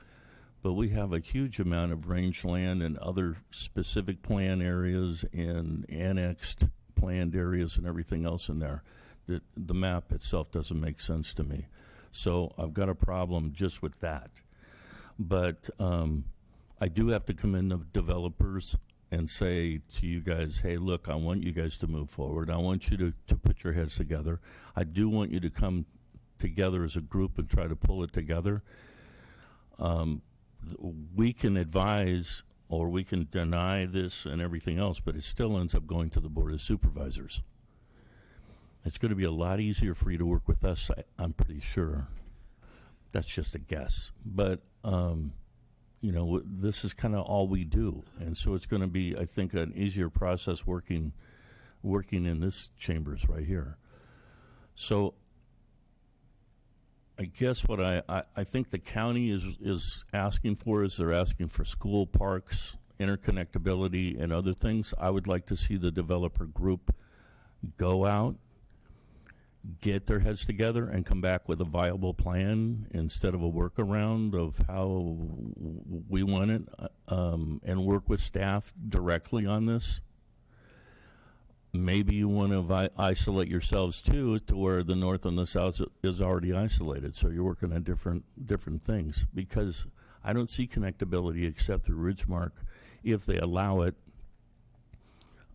But we have a huge amount of range land and other specific plan areas and annexed planned areas and everything else in there. The map itself doesn't make sense to me. So I've got a problem just with that. But I do have to commend the developers and say to you guys, hey, look, I want you guys to move forward. I want you to put your heads together. I do want you to come together as a group and try to pull it together. We can advise or we can deny this and everything else, but it still ends up going to the Board of Supervisors. It's going to be a lot easier for you to work with us, I'm pretty sure. That's just a guess. But, this is kind of all we do. And so it's going to be, I think, an easier process working in this chambers right here. So I guess what I think the county is asking for is they're asking for school parks, interconnectability, and other things. I would like to see the developer group go out, get their heads together, and come back with a viable plan instead of a workaround of how we want it, and work with staff directly on this. maybe you want to isolate yourselves too, to where the north and the south is already isolated. So you're working on different things, because I don't see connectability except through Ridgemark if they allow it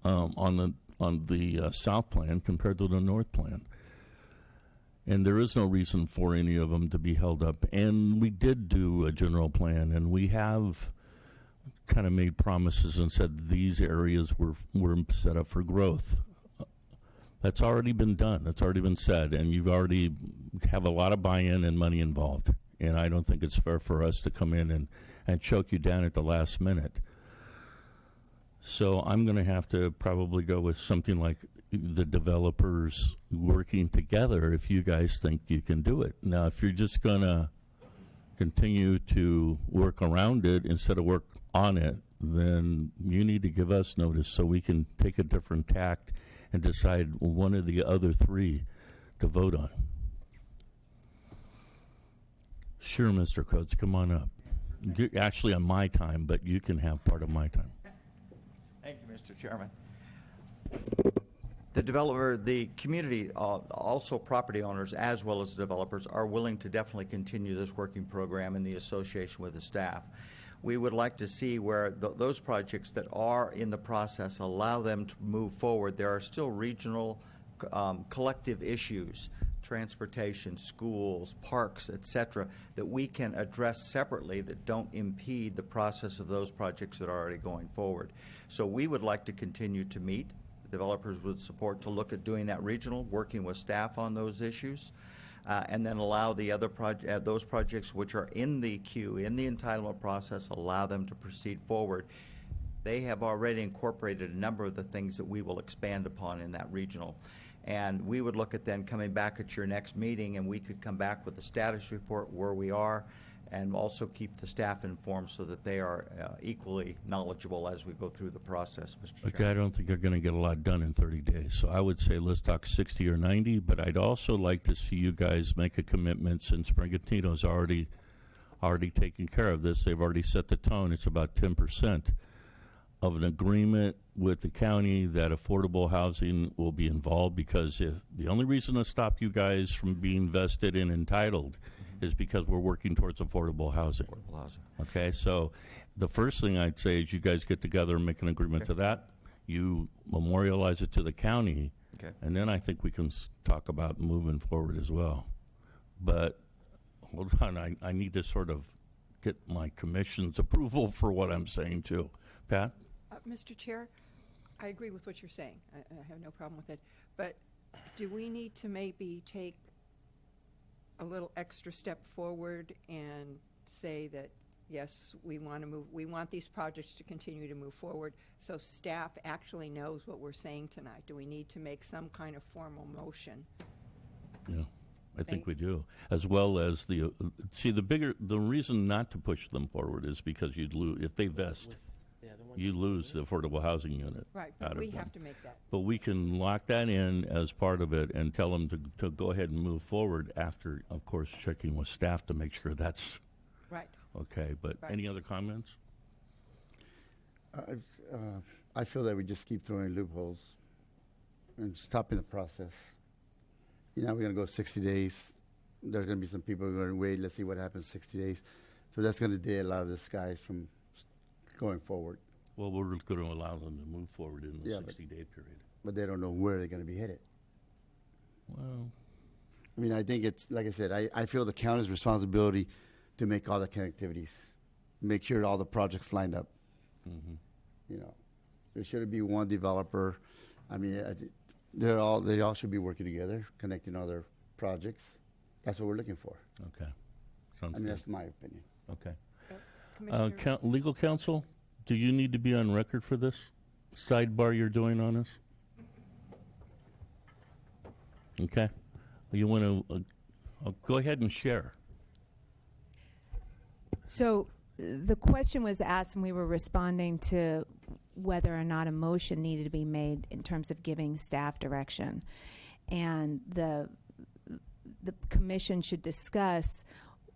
on the south plan compared to the north plan. And there is no reason for any of them to be held up. And we did do a general plan, and we have kind of made promises and said these areas were set up for growth. That's already been done. That's already been said, and you've already have a lot of buy-in and money involved. And I don't think it's fair for us to come in and choke you down at the last minute. So I'm going to have to probably go with something like the developers working together if you guys think you can do it. Now, if you're just going to continue to work around it instead of work on it, then you need to give us notice so we can take a different tact and decide one of the other three to vote on. Sure, Mr. Coates, come on up. You're actually on my time, but you can have part of my time. Thank you, Mr. Chairman. The developer, the community, also property owners as well as developers, are willing to definitely continue this working program in the association with the staff. We would like to see where those projects that are in the process, allow them to move forward. There are still regional collective issues, transportation, schools, parks, etc., that we can address separately that don't impede the process of those projects that are already going forward. So we would like to continue to meet. The developers would support to look at doing that regional, working with staff on those issues, and then allow the other those projects which are in the queue, in the entitlement process, allow them to proceed forward. They have already incorporated a number of the things that we will expand upon in that regional. And we would look at then coming back at your next meeting, and we could come back with a status report where we are, and also keep the staff informed so that they are equally knowledgeable as we go through the process, Mr. Chairman. Okay, I don't think you're going to get a lot done in 30 days. So I would say let's talk 60 or 90, but I'd also like to see you guys make a commitment, since Brigantino's already taken care of this. They've already set the tone. It's about 10% of an agreement with the county that affordable housing will be involved, because if the only reason to stop you guys from being vested and entitled is because we're working towards affordable housing. Affordable housing. Okay, so the first thing I'd say is you guys get together and make an agreement to that. You memorialize it to the county, and then I think we can talk about moving forward as well. But hold on, I need to sort of get my commission's approval for what I'm saying too. Pat? Mr. Chair, I agree with what you're saying. I have no problem with it. But do we need to maybe take a little extra step forward and say that, yes, we want these projects to continue to move forward, so staff actually knows what we're saying tonight? Do we need to make some kind of formal motion? Yeah, I think we do. As well as the reason not to push them forward is because you'd lose, if they vest, you lose the affordable housing unit. Right, but we have to make that. But we can lock that in as part of it and tell them to go ahead and move forward after, of course, checking with staff to make sure that's right. Okay, but any other comments? I feel that we just keep throwing loopholes and stopping the process. We're going to go 60 days. There's going to be some people who are going to wait. Let's see what happens 60 days. So that's going to delay a lot of this guys from going forward. Well, we're going to allow them to move forward in the 60-day period. But they don't know where they're going to be headed. Well, I mean, I think it's, like I said, I feel the county's responsibility to make all the connectivities, make sure all the projects lined up. Mm-hmm. There shouldn't be one developer. I mean, they all should be working together, connecting all their projects. That's what we're looking for. Okay. Sounds good. That's my opinion. Okay. Legal counsel, do you need to be on record for this sidebar you're doing on us? Okay. You want to go ahead and share. So the question was asked, and we were responding to whether or not a motion needed to be made in terms of giving staff direction. And the commission should discuss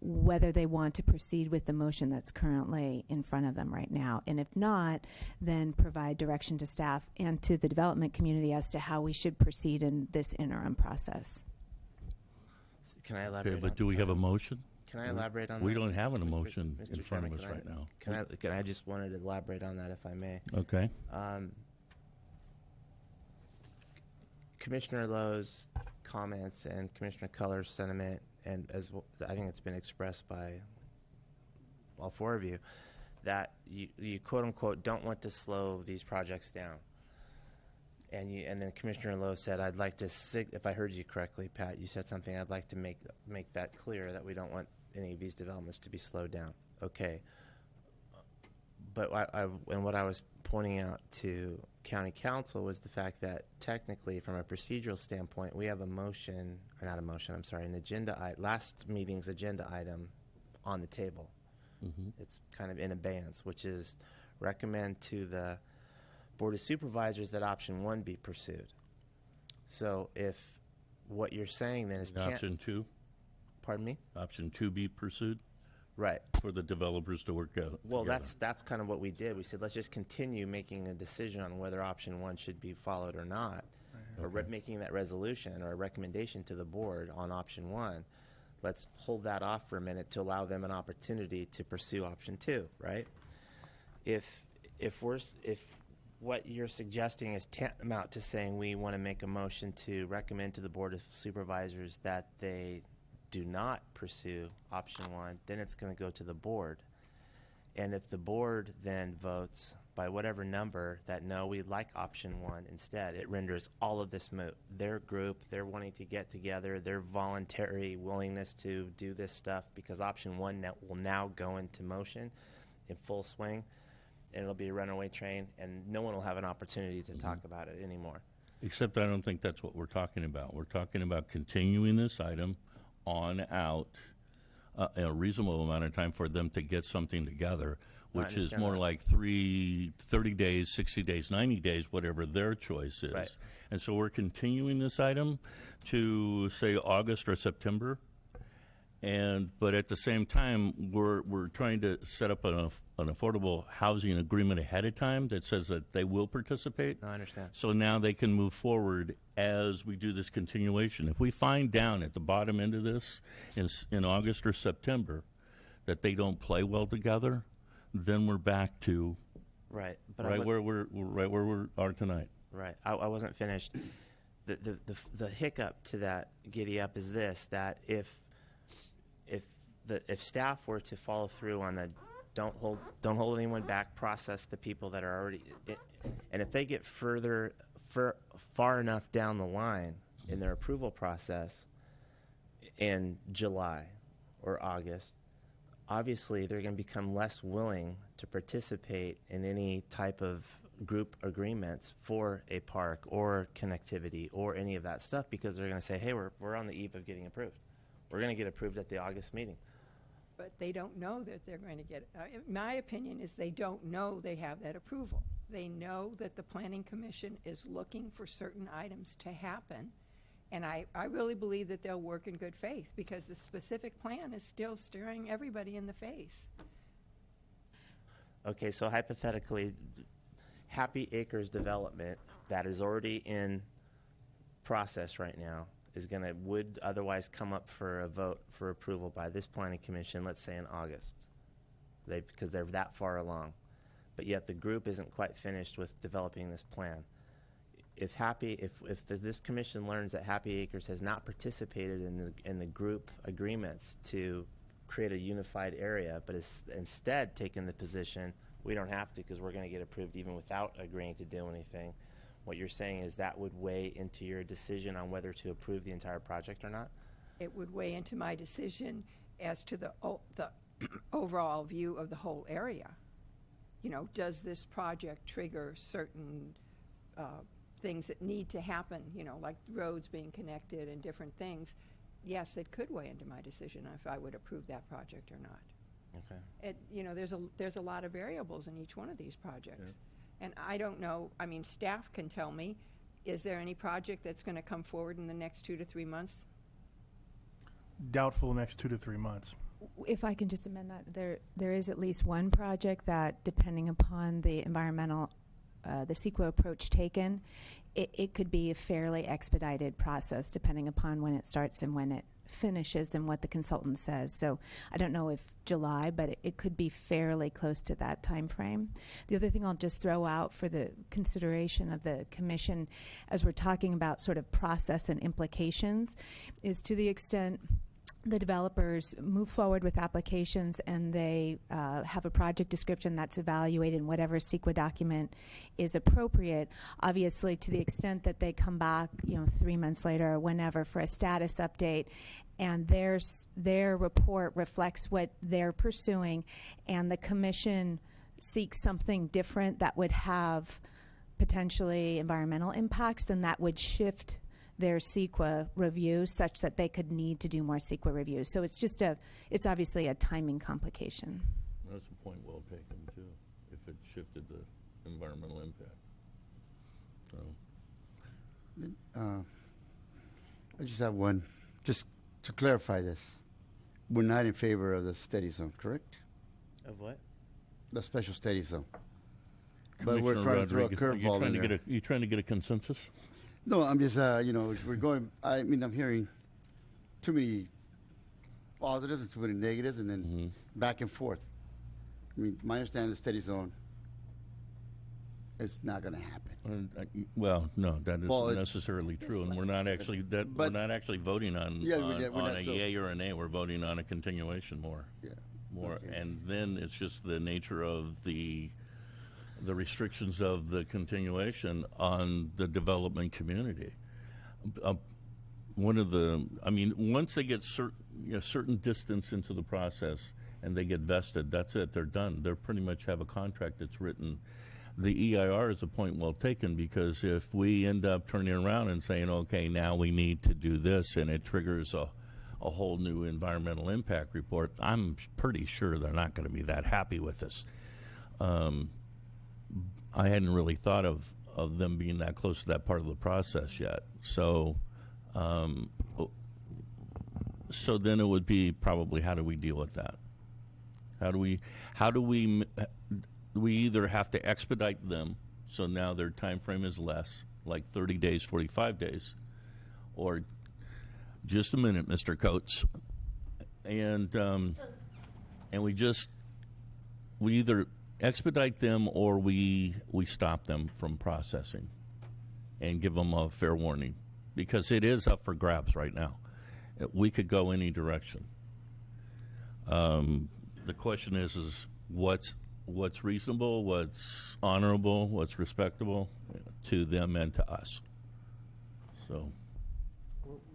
whether they want to proceed with the motion that's currently in front of them right now. And if not, then provide direction to staff and to the development community as to how we should proceed in this interim process. Can I elaborate? Okay, but do we have a motion? Can I elaborate on We that? don't have a motion Mr. in front of Chairman, us right now. Can I just wanted to elaborate on that if I may? Okay. Commissioner Lowe's comments and Commissioner Culler's sentiment, and I think it's been expressed by all four of you, that you quote unquote don't want to slow these projects down. And then Commissioner Lowe said, "I'd like to if I heard you correctly, Pat, you said something. I'd like to make that clear that we don't want any of these developments to be slowed down." Okay. But what I was pointing out to County Council was the fact that technically, from a procedural standpoint, we have an agenda last meeting's agenda item on the table. Mm-hmm. It's kind of in abeyance, which is recommend to the Board of Supervisors that option 1 be pursued. So if what you're saying then is option 2? Pardon me? Option 2 be pursued? Right. For the developers to work out. Well, together. that's kind of what we did. We said, let's just continue making a decision on whether option 1 should be followed or not, or making that resolution or a recommendation to the board on option 1. Let's hold that off for a minute to allow them an opportunity to pursue option 2, right? If what you're suggesting is tantamount to saying we want to make a motion to recommend to the Board of Supervisors that they do not pursue option 1, then it's going to go to the board. And if the board then votes by whatever number that no, we like option 1 instead, it renders all of this moot. Their group, they're wanting to get together, their voluntary willingness to do this stuff, because option 1 will now go into motion in full swing, and it'll be a runaway train, and no one will have an opportunity to talk about it anymore. Except I don't think that's what we're talking about. We're talking about continuing this item on out a reasonable amount of time for them to get something together, which is more like 30 days, 60 days, 90 days, whatever their choice is. Right. And so we're continuing this item to, say, August or September. But at the same time, we're trying to set up an affordable housing agreement ahead of time that says that they will participate. No, I understand. So now they can move forward as we do this continuation. If we find down at the bottom end of this in August or September that they don't play well together, then we're back to right where we are tonight. Right. I wasn't finished. The hiccup to that giddy up is this: that if staff were to follow through on the don't hold anyone back, process the people that are already, and if they get far enough down the line in their approval process in July or August, obviously they're going to become less willing to participate in any type of group agreements for a park or connectivity or any of that stuff, because they're going to say, hey, we're on the eve of getting approved. We're going to get approved at the August meeting. But they don't know that they're going to get my opinion is they don't know they have that approval. They know that the Planning Commission is looking for certain items to happen, and I really believe that they'll work in good faith, because the specific plan is still staring everybody in the face. Okay, so hypothetically, Happy Acres development that is already in process right now would otherwise come up for a vote for approval by this Planning Commission, let's say in August, because they're that far along, but yet the group isn't quite finished with developing this plan. If this commission learns that Happy Acres has not participated in the group agreements to create a unified area, but is instead taken the position we don't have to because we're going to get approved even without agreeing to do anything, what you're saying is that would weigh into your decision on whether to approve the entire project or not? It would weigh into my decision as to the overall view of the whole area. Does this project trigger certain things that need to happen, like roads being connected and different things? Yes, it could weigh into my decision if I would approve that project or not. Okay. There's a lot of variables in each one of these projects. Yeah. And I don't know, staff can tell me, is there any project that's going to come forward in the next 2 to 3 months? Doubtful next 2 to 3 months. If I can just amend that, there is at least one project that, depending upon the environmental, the CEQA approach taken, it could be a fairly expedited process depending upon when it starts and when it finishes and what the consultant says. So I don't know if July, but it could be fairly close to that time frame. The other thing I'll just throw out for the consideration of the commission as we're talking about sort of process and implications is, to the extent the developers move forward with applications and they have a project description that's evaluated in whatever CEQA document is appropriate. Obviously, to the extent that they come back, 3 months later or whenever for a status update, and their report reflects what they're pursuing, and the commission seeks something different that would have potentially environmental impacts, then that would shift their CEQA review such that they could need to do more CEQA reviews. So it's obviously a timing complication. That's a point well taken too, if it shifted the environmental impact. So. I just have one, just to clarify this. We're not in favor of the steady zone, correct? Of what? The special steady zone. But we're trying to throw a curveball in there. You trying to get a consensus? No, I'm just, we're going, I'm hearing too many positives and too many negatives and then back and forth. I mean, my understanding of the steady zone is not going to happen. Well, no, that isn't necessarily true, and we're not actually voting on a yay or a nay. We're voting on a continuation more. Okay. And then it's just the nature of the restrictions of the continuation on the development community. Once they get certain distance into the process and they get vested, that's it. They're done. They pretty much have a contract that's written. The EIR is a point well taken, because if we end up turning around and saying, okay, now we need to do this, and it triggers a whole new environmental impact report, I'm pretty sure they're not going to be that happy with us. I hadn't really thought of them being that close to that part of the process yet. So then it would be probably, how do we deal with that? We either have to expedite them, so now their time frame is less, like 30 days, 45 days, or just a minute, Mr. Coates, and we either expedite them or we stop them from processing and give them a fair warning, because it is up for grabs right now. We could go any direction. The question is what's reasonable, what's honorable, what's respectable to them and to us. So,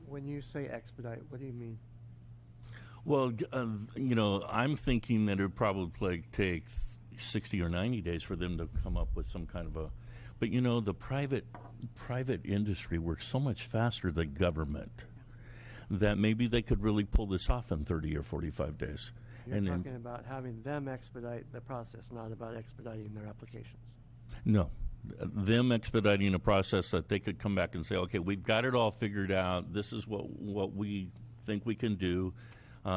when you say expedite, what do you mean? Well, I'm thinking that it would probably take 60 or 90 days for them to come up with some kind of a. But the private industry works so much faster than government that maybe they could really pull this off in 30 or 45 days. You're talking about having them expedite the process, not about expediting their applications. No, them expediting a process that they could come back and say, okay, we've got it all figured out. This is what we think we can do.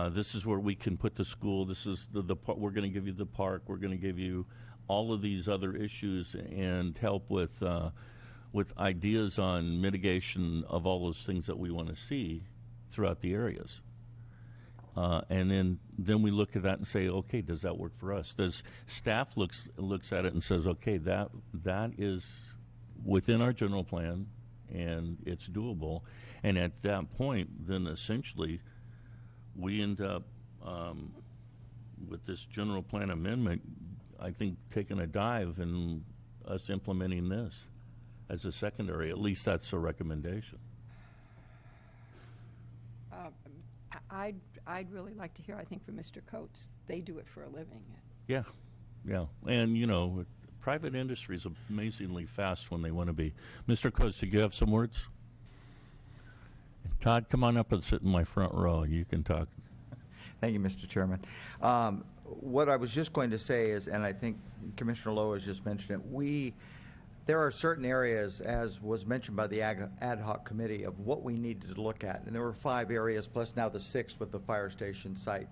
This is where we can put the school. This is the we're going to give you the park. We're going to give you all of these other issues and help with ideas on mitigation of all those things that we want to see throughout the areas. And then we look at that and say, okay, does that work for us? Does staff looks at it and says, okay, that is within our general plan and it's doable. And at that point, then essentially we end up with this general plan amendment, I think, taking a dive and us implementing this as a secondary. At least that's a recommendation. I'd really like to hear, I think, from Mr. Coates. They do it for a living. Yeah. And, private industry is amazingly fast when they want to be. Mr. Coates, do you have some words? Todd, come on up and sit in my front row. You can talk. Thank you, Mr. Chairman. What I was just going to say is, and I think Commissioner Lowe has just mentioned it, there are certain areas, as was mentioned by the ad hoc committee, of what we needed to look at. And there were 5 areas, plus now the 6th with the fire station site.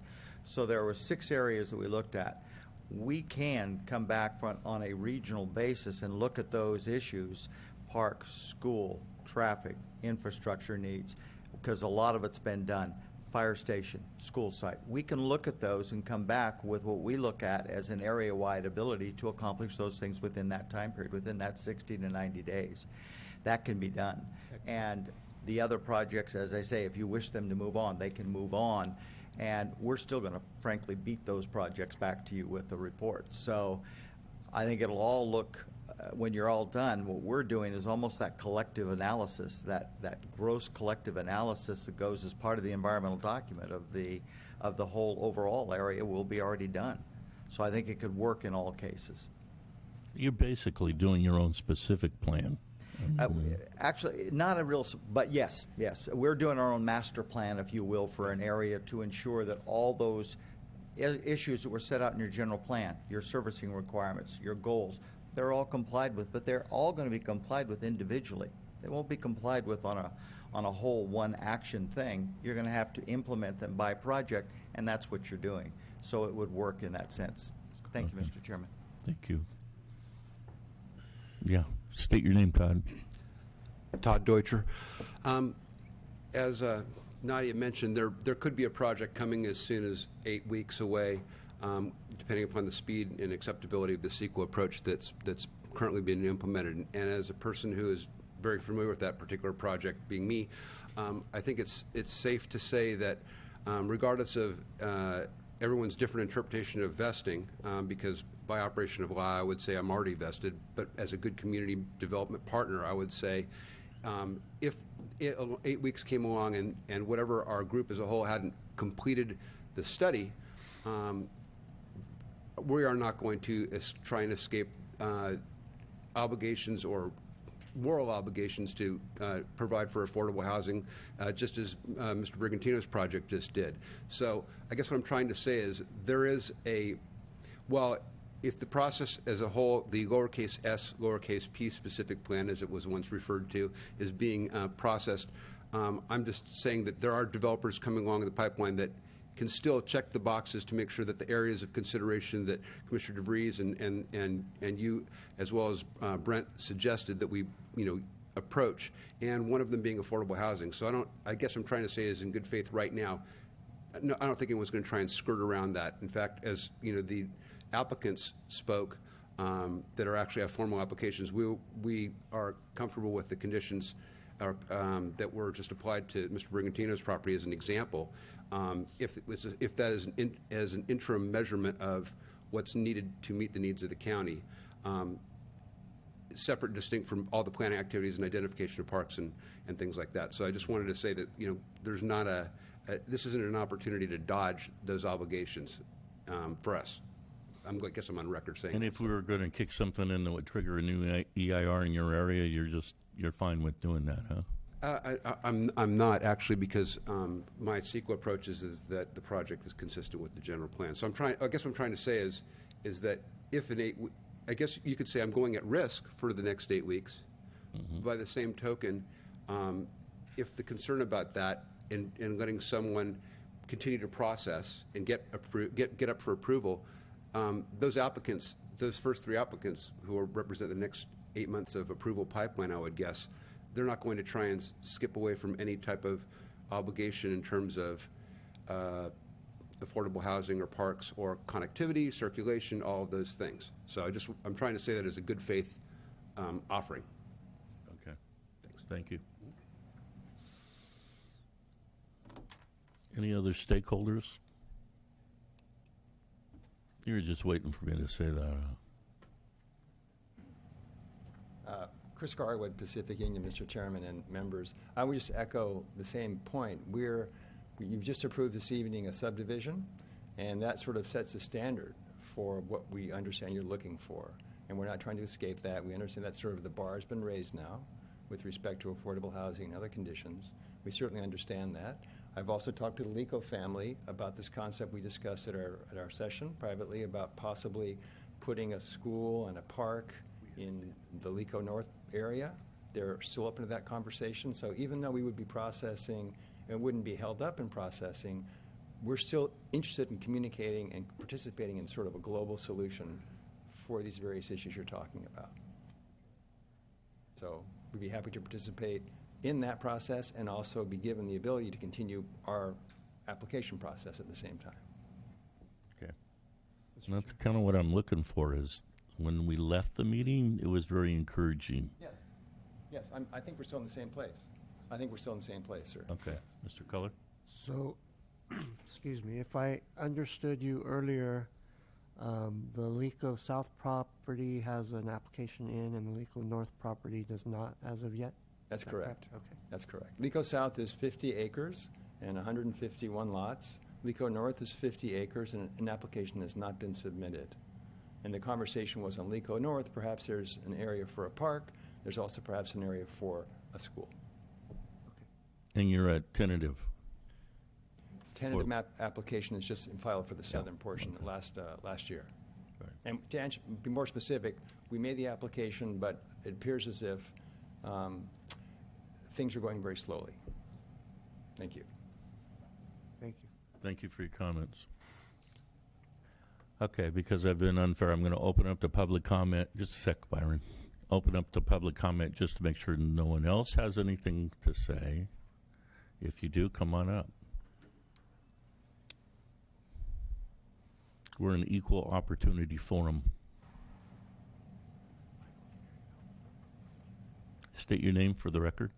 So there were 6 areas that we looked at. We can come back on a regional basis and look at those issues, parks, school, traffic, infrastructure needs, because a lot of it's been done. Fire station, school site. We can look at those and come back with what we look at as an area-wide ability to accomplish those things within that time period, within that 60 to 90 days. That can be done. Excellent. And the other projects, as I say, if you wish them to move on, they can move on. And we're still going to, frankly, beat those projects back to you with the report. So I think it'll all look, when you're all done, what we're doing is almost that collective analysis, that gross collective analysis that goes as part of the environmental document of the whole overall area will be already done. So I think it could work in all cases. You're basically doing your own specific plan. Actually, not a real, but yes. We're doing our own master plan, if you will, for an area to ensure that all those issues that were set out in your general plan, your servicing requirements, your goals, they're all complied with, but they're all going to be complied with individually. They won't be complied with on a whole one action thing. You're going to have to implement them by project, and that's what you're doing. So it would work in that sense. Thank you, Mr. Chairman. Thank you. Yeah. State your name, Todd. Todd Deutscher. As Nadia mentioned, there could be a project coming as soon as 8 weeks away, depending upon the speed and acceptability of the CEQA approach that's currently being implemented. And as a person who is very familiar with that particular project, being me, I think it's safe to say that regardless of everyone's different interpretation of vesting, because by operation of law, I would say I'm already vested, but as a good community development partner, I would say if 8 weeks came along and whatever our group as a whole hadn't completed the study, we are not going to try and escape obligations or moral obligations to provide for affordable housing, just as Mr. Brigantino's project just did. So I guess what I'm trying to say is there is well, if the process as a whole, the lowercase s, lowercase p specific plan, as it was once referred to, is being processed, I'm just saying that there are developers coming along in the pipeline that can still check the boxes to make sure that the areas of consideration that Commissioner DeVries and you, as well as Brent, suggested that we approach, and one of them being affordable housing. So I guess I'm trying to say is in good faith right now, no, I don't think anyone's going to try and skirt around that. In fact, as the applicants spoke that are actually have formal applications, we are comfortable with the conditions that were just applied to Mr. Brigantino's property as an example. If that is as an interim measurement of what's needed to meet the needs of the county, separate and distinct from all the planning activities and identification of parks and things like that. So I just wanted to say that there's not this isn't an opportunity to dodge those obligations for us. I guess I'm on record saying. And if we were going to kick something in that would trigger a new EIR in your area, you're fine with doing that, huh? I'm not actually, because my CEQA approach is that the project is consistent with the general plan. So I guess what I'm trying to say is that if I guess you could say I'm going at risk for the next 8 weeks. Mm-hmm. By the same token, if the concern about that and letting someone continue to process and get up for approval, those applicants, those first 3 applicants who represent the next 8 months of approval pipeline, I would guess, they're not going to try and skip away from any type of obligation in terms of affordable housing or parks or connectivity, circulation, all of those things. So I'm trying to say that as a good faith offering. Okay. Thanks. Thank you. Any other stakeholders? You're just waiting for me to say that. Chris Garwood, Pacific Union, Mr. Chairman and members. I would just echo the same point. You've just approved this evening a subdivision, and that sort of sets a standard for what we understand you're looking for. And we're not trying to escape that. We understand that sort of the bar has been raised now with respect to affordable housing and other conditions. We certainly understand that. I've also talked to the Lico family about this concept we discussed at our session privately about possibly putting a school and a park in the Lico North area. They're still open to that conversation. So even though we would be processing and wouldn't be held up in processing, we're still interested in communicating and participating in sort of a global solution for these various issues you're talking about. So we'd be happy to participate in that process and also be given the ability to continue our application process at the same time. Okay. And that's kind of what I'm looking for is when we left the meeting, it was very encouraging. Yes. Yes, I think we're still in the same place. I think we're still in the same place, sir. Okay. Mr. Culler? So, excuse me, if I understood you earlier, the Lico South property has an application in and the Lico North property does not as of yet? That's Is that correct. Okay. That's correct. Lico South is 50 acres and 151 lots. Lico North is 50 acres and an application has not been submitted. And the conversation was on Lico North, perhaps there's an area for a park. There's also perhaps an area for a school. And you're at tentative. Tentative map application is just filed for the southern portion last year. Right. And to be more specific, we made the application, but it appears as if things are going very slowly. Thank you. Thank you. Thank you for your comments. Okay, because I've been unfair, I'm going to open up the public comment. Just a sec, Byron. Open up the public comment just to make sure no one else has anything to say. If you do, come on up. We're an equal opportunity forum. State your name for the record.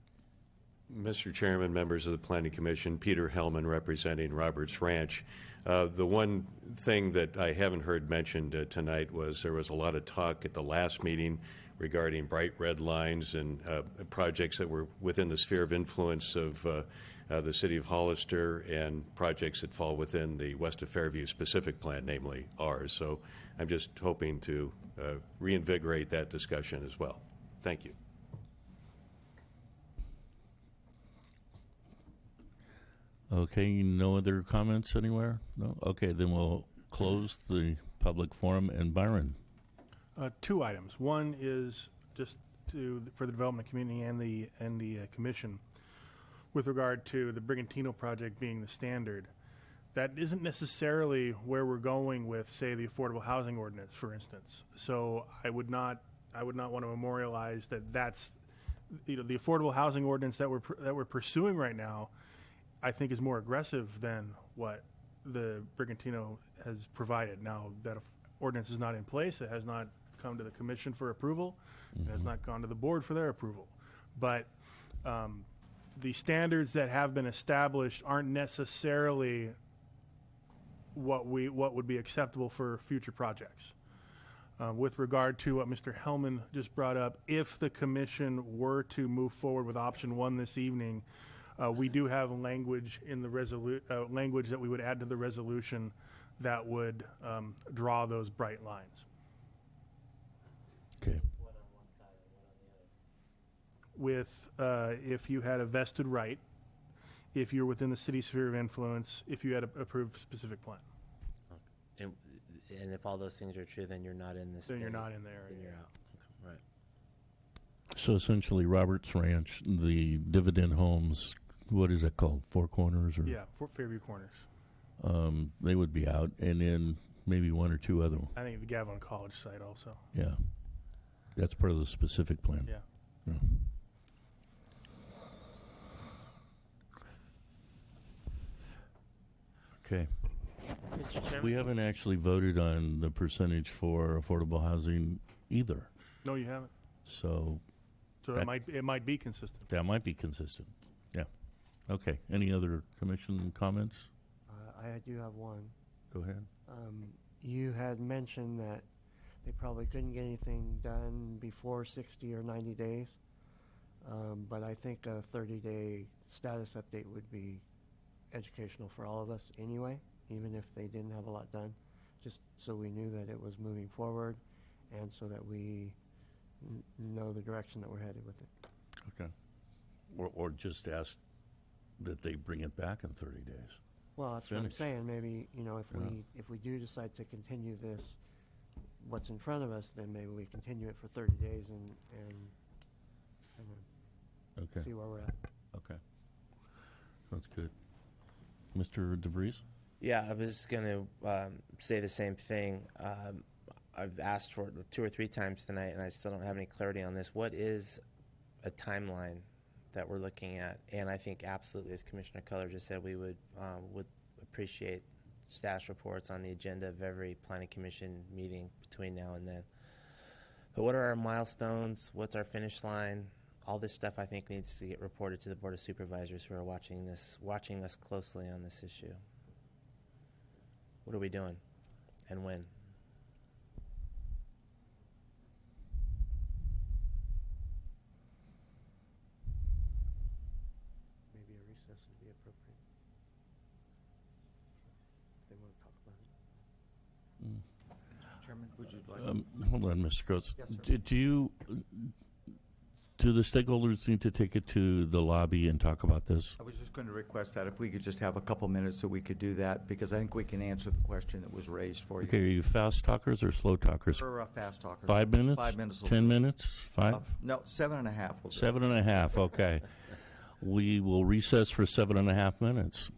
Mr. Chairman, members of the Planning Commission, Peter Hellman representing Roberts Ranch. The one thing that I haven't heard mentioned tonight was there was a lot of talk at the last meeting regarding bright red lines and projects that were within the sphere of influence of the city of Hollister and projects that fall within the West of Fairview specific plan, namely ours. So I'm just hoping to reinvigorate that discussion as well. Thank you. Okay, no other comments anywhere? No? Okay, then we'll close the public forum. And Byron? Two items. One is just for the development community and the commission with regard to the Brigantino project being the standard. That isn't necessarily where we're going with, say, the affordable housing ordinance, for instance. So I would not want to memorialize that's the affordable housing ordinance that we're pursuing right now. I think is more aggressive than what the Brigantino has provided. Now that ordinance is not in place, it has not come to the commission for approval, it has not gone to the board for their approval. But the standards that have been established aren't necessarily what would be acceptable for future projects. With regard to what Mr. Hellman just brought up, if the commission were to move forward with option one this evening, we do have language in the language that we would add to the resolution that would draw those bright lines. Okay. With if you had a vested right, if you're within the city sphere of influence, if you had an approved specific plan. And if all those things are true, then you're not in this. Then you're not in there. Then you're out. Okay. Right. So essentially, Roberts Ranch, the dividend homes, what is that called? Four Corners? Or Yeah, Fairview Corners. They would be out, and then maybe one or two other. I think the Gavilan College site also. Yeah, that's part of the specific plan. Yeah. Okay. Mr. Chairman? We haven't actually voted on the percentage for affordable housing either. No, you haven't. So it might be consistent. That might be consistent. Yeah. Okay. Any other commission comments? I do have one. Go ahead. You had mentioned that they probably couldn't get anything done before 60 or 90 days, but I think a 30-day status update would be educational for all of us anyway, even if they didn't have a lot done, just so we knew that it was moving forward and so that we know the direction that we're headed with it. Okay. Or just ask that they bring it back in 30 days. Well, that's what I'm saying. Maybe, if we do decide to continue this, what's in front of us, then maybe we continue it for 30 days and Okay. see where we're at. Okay. That's good. Mr. DeVries? Yeah, I was going to say the same thing. I've asked for it 2 or 3 times tonight, and I still don't have any clarity on this. What is a timeline that we're looking at? And I think absolutely, as Commissioner Culler just said, we would appreciate status reports on the agenda of every Planning Commission meeting between now and then. But what are our milestones? What's our finish line? All this stuff I think needs to get reported to the Board of Supervisors who are watching us closely on this issue. What are we doing and when? Maybe a recess would be appropriate. If they want to talk about it. Mr. Chairman, would you like Hold on, Mr. Coates. Yes, sir. Do the stakeholders need to take it to the lobby and talk about this? I was just going to request that if we could just have a couple minutes so we could do that, because I think we can answer the question that was raised for you. Okay, are you fast talkers or slow talkers? We're fast talkers. 5 minutes? 5 minutes. 10 minutes? 5? No, 7.5. We'll do. 7.5, okay. We will recess for 7.5 minutes.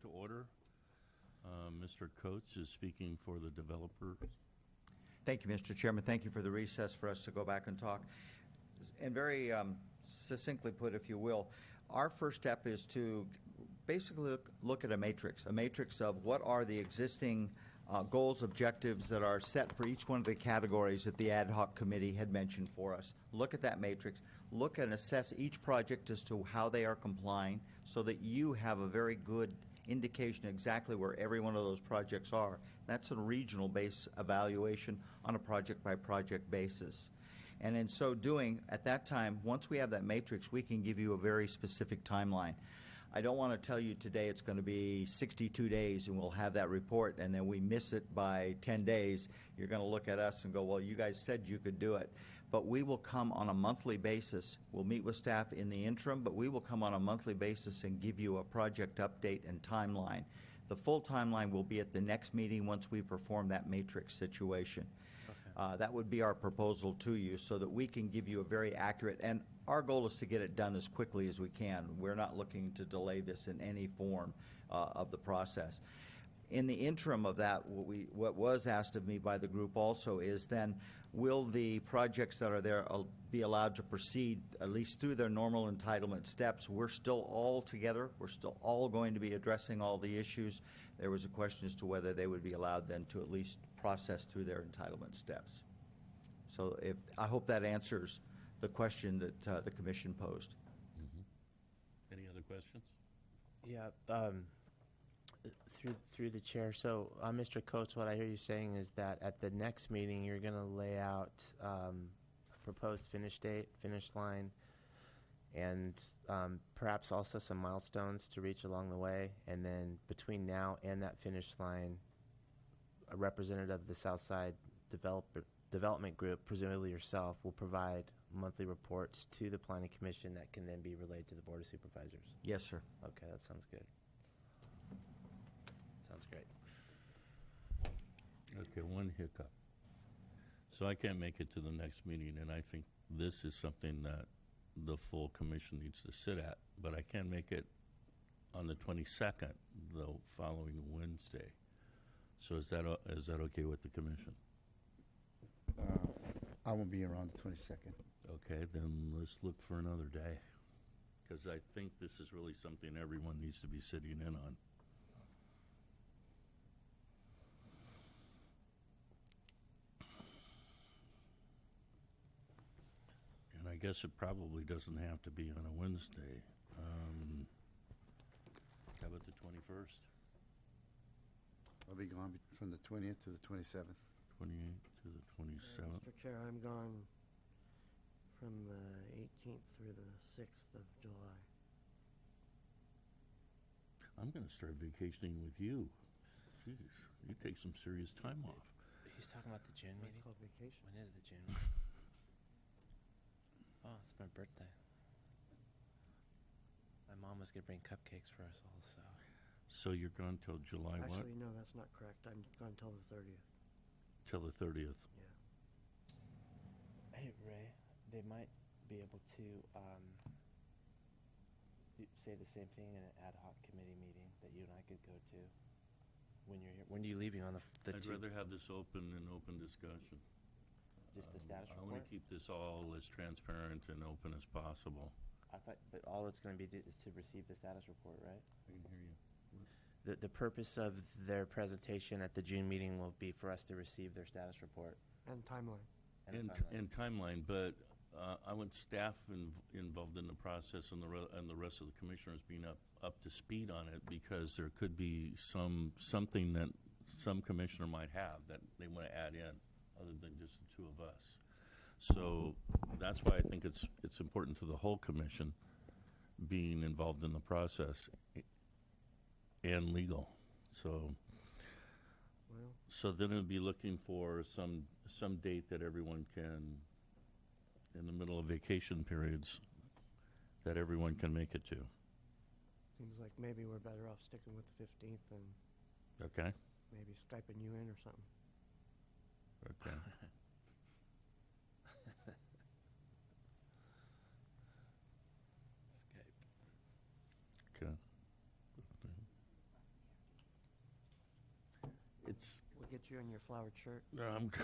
to order. Mr. Coates is speaking for the developer. Thank you, Mr. Chairman. Thank you for the recess for us to go back and talk. And very succinctly put, if you will, our first step is to basically look at a matrix of what are the existing goals, objectives that are set for each one of the categories that the ad hoc committee had mentioned for us. Look at that matrix, look and assess each project as to how they are complying so that you have a very good indication exactly where every one of those projects are. That's a regional base evaluation on a project-by-project basis. And in so doing, at that time, once we have that matrix, we can give you a very specific timeline. I don't want to tell you today it's going to be 62 days and we'll have that report, and then we miss it by 10 days. You're going to look at us and go, well, you guys said you could do it. But we will come on a monthly basis. We'll meet with staff in the interim, but we will come on a monthly basis and give you a project update and timeline. The full timeline will be at the next meeting once we perform that matrix situation. That would be our proposal to you so that we can give you a very accurate, and our goal is to get it done as quickly as we can. We're not looking to delay this in any form of the process. In the interim of that, what was asked of me by the group also is then, will the projects that are there be allowed to proceed at least through their normal entitlement steps? We're still all together. We're still all going to be addressing all the issues. There was a question as to whether they would be allowed then to at least process through their entitlement steps. So I hope that answers the question that the commission posed. Mm-hmm. Any other questions? Yeah. Through the chair. So, Mr. Coates, what I hear you saying is that at the next meeting, you're going to lay out a proposed finish date, finish line, and perhaps also some milestones to reach along the way. And then between now and that finish line, a representative of the Southside Development Group, presumably yourself, will provide monthly reports to the Planning Commission that can then be relayed to the Board of Supervisors. Yes, sir. Okay, that sounds good. Sounds great. Okay, one hiccup. So I can't make it to the next meeting, and I think this is something that the full commission needs to sit at, but I can make it on the 22nd, the following Wednesday. So is that okay with the commission? I won't be around the 22nd. Okay, then let's look for another day, because I think this is really something everyone needs to be sitting in on. And I guess it probably doesn't have to be on a Wednesday. How about the 21st? I'll be gone from the 20th to the 27th. 28th to the 27th. Mr. Chair, I'm gone from the 18th through the 6th of July. I'm going to start vacationing with you. Jeez, you take some serious time off. He's talking about the June meeting? It's called vacation. When is the June meeting? Oh, it's my birthday. My mom was going to bring cupcakes for us all, so. So you're gone till July what? Actually, no, that's not correct. I'm gone till the 30th. Till the 30th. Yeah. Hey, Ray, they might be able to say the same thing in an ad hoc committee meeting that you and I could go to when you're here. When are you leaving on the I'd rather have this open discussion. Just the status I report? want to keep this all as transparent and open as possible. I thought, but all it's going to be is to receive the status report, right? I can hear you. The purpose of their presentation at the June meeting will be for us to receive their status report. And timeline. And timeline, but I want staff involved in the process and the rest of the commissioners being up to speed on it, because there could be something that some commissioner might have that they want to add in other than just the two of us. So that's why I think it's important to the whole commission being involved in the process and legal. So then it would be looking for some date that everyone can, in the middle of vacation periods, that everyone can make it to. Seems like maybe we're better off sticking with the 15th and Okay? maybe Skyping you in or something. Okay. Skype. Okay. It's We'll get you in your flowered shirt.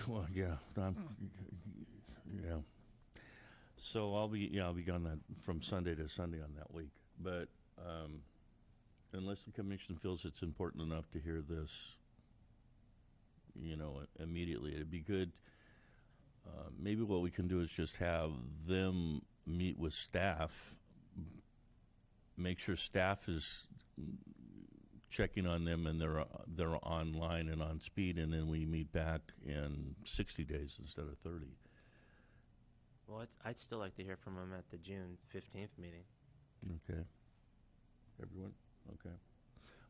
well, yeah, yeah. So I'll be gone that from Sunday to Sunday on that week. But unless the commission feels it's important enough to hear this, immediately, it'd be good. Maybe what we can do is just have them meet with staff, make sure staff is checking on them and they're online and on speed, and then we meet back in 60 days instead of 30. Well, I'd still like to hear from them at the June 15th meeting. Okay. Everyone?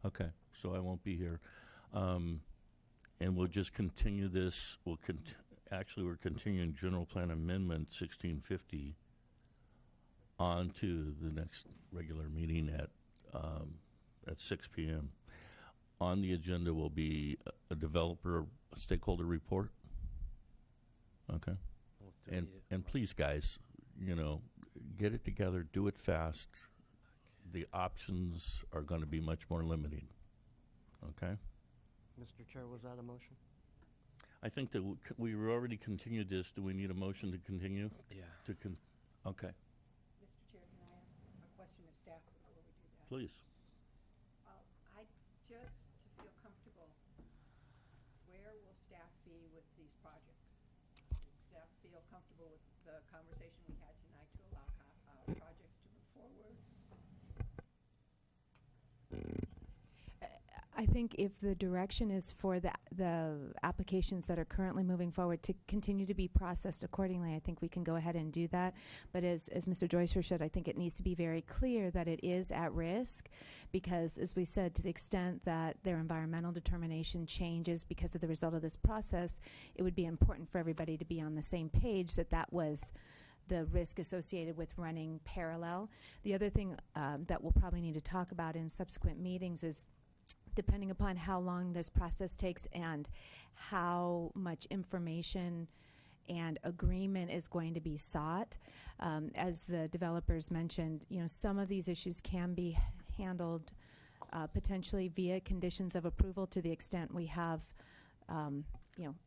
Okay. So I won't be here. And we'll just continue this. We're continuing General Plan Amendment 1650 on to the next regular meeting at 6 p.m. On the agenda will be a developer stakeholder report. Okay. And please, guys, get it together, do it fast. The options are going to be much more limiting. Okay? Mr. Chair, was that a motion? I think that we already continued this. Do we need a motion to continue? Yeah. Okay. Mr. Chair, can I ask a question of staff before we do that? Please. Just to feel comfortable, where will staff be with these projects? Does staff feel comfortable with the conversation we had tonight to allow projects to move forward? I think if the direction is for the applications that are currently moving forward to continue to be processed accordingly, I think we can go ahead and do that. But as Mr. Joycer said, I think it needs to be very clear that it is at risk because, as we said, to the extent that their environmental determination changes because of the result of this process, it would be important for everybody to be on the same page that was the risk associated with running parallel. The other thing that we'll probably need to talk about in subsequent meetings is, depending upon how long this process takes and how much information and agreement is going to be sought, as the developers mentioned, some of these issues can be handled potentially via conditions of approval to the extent we have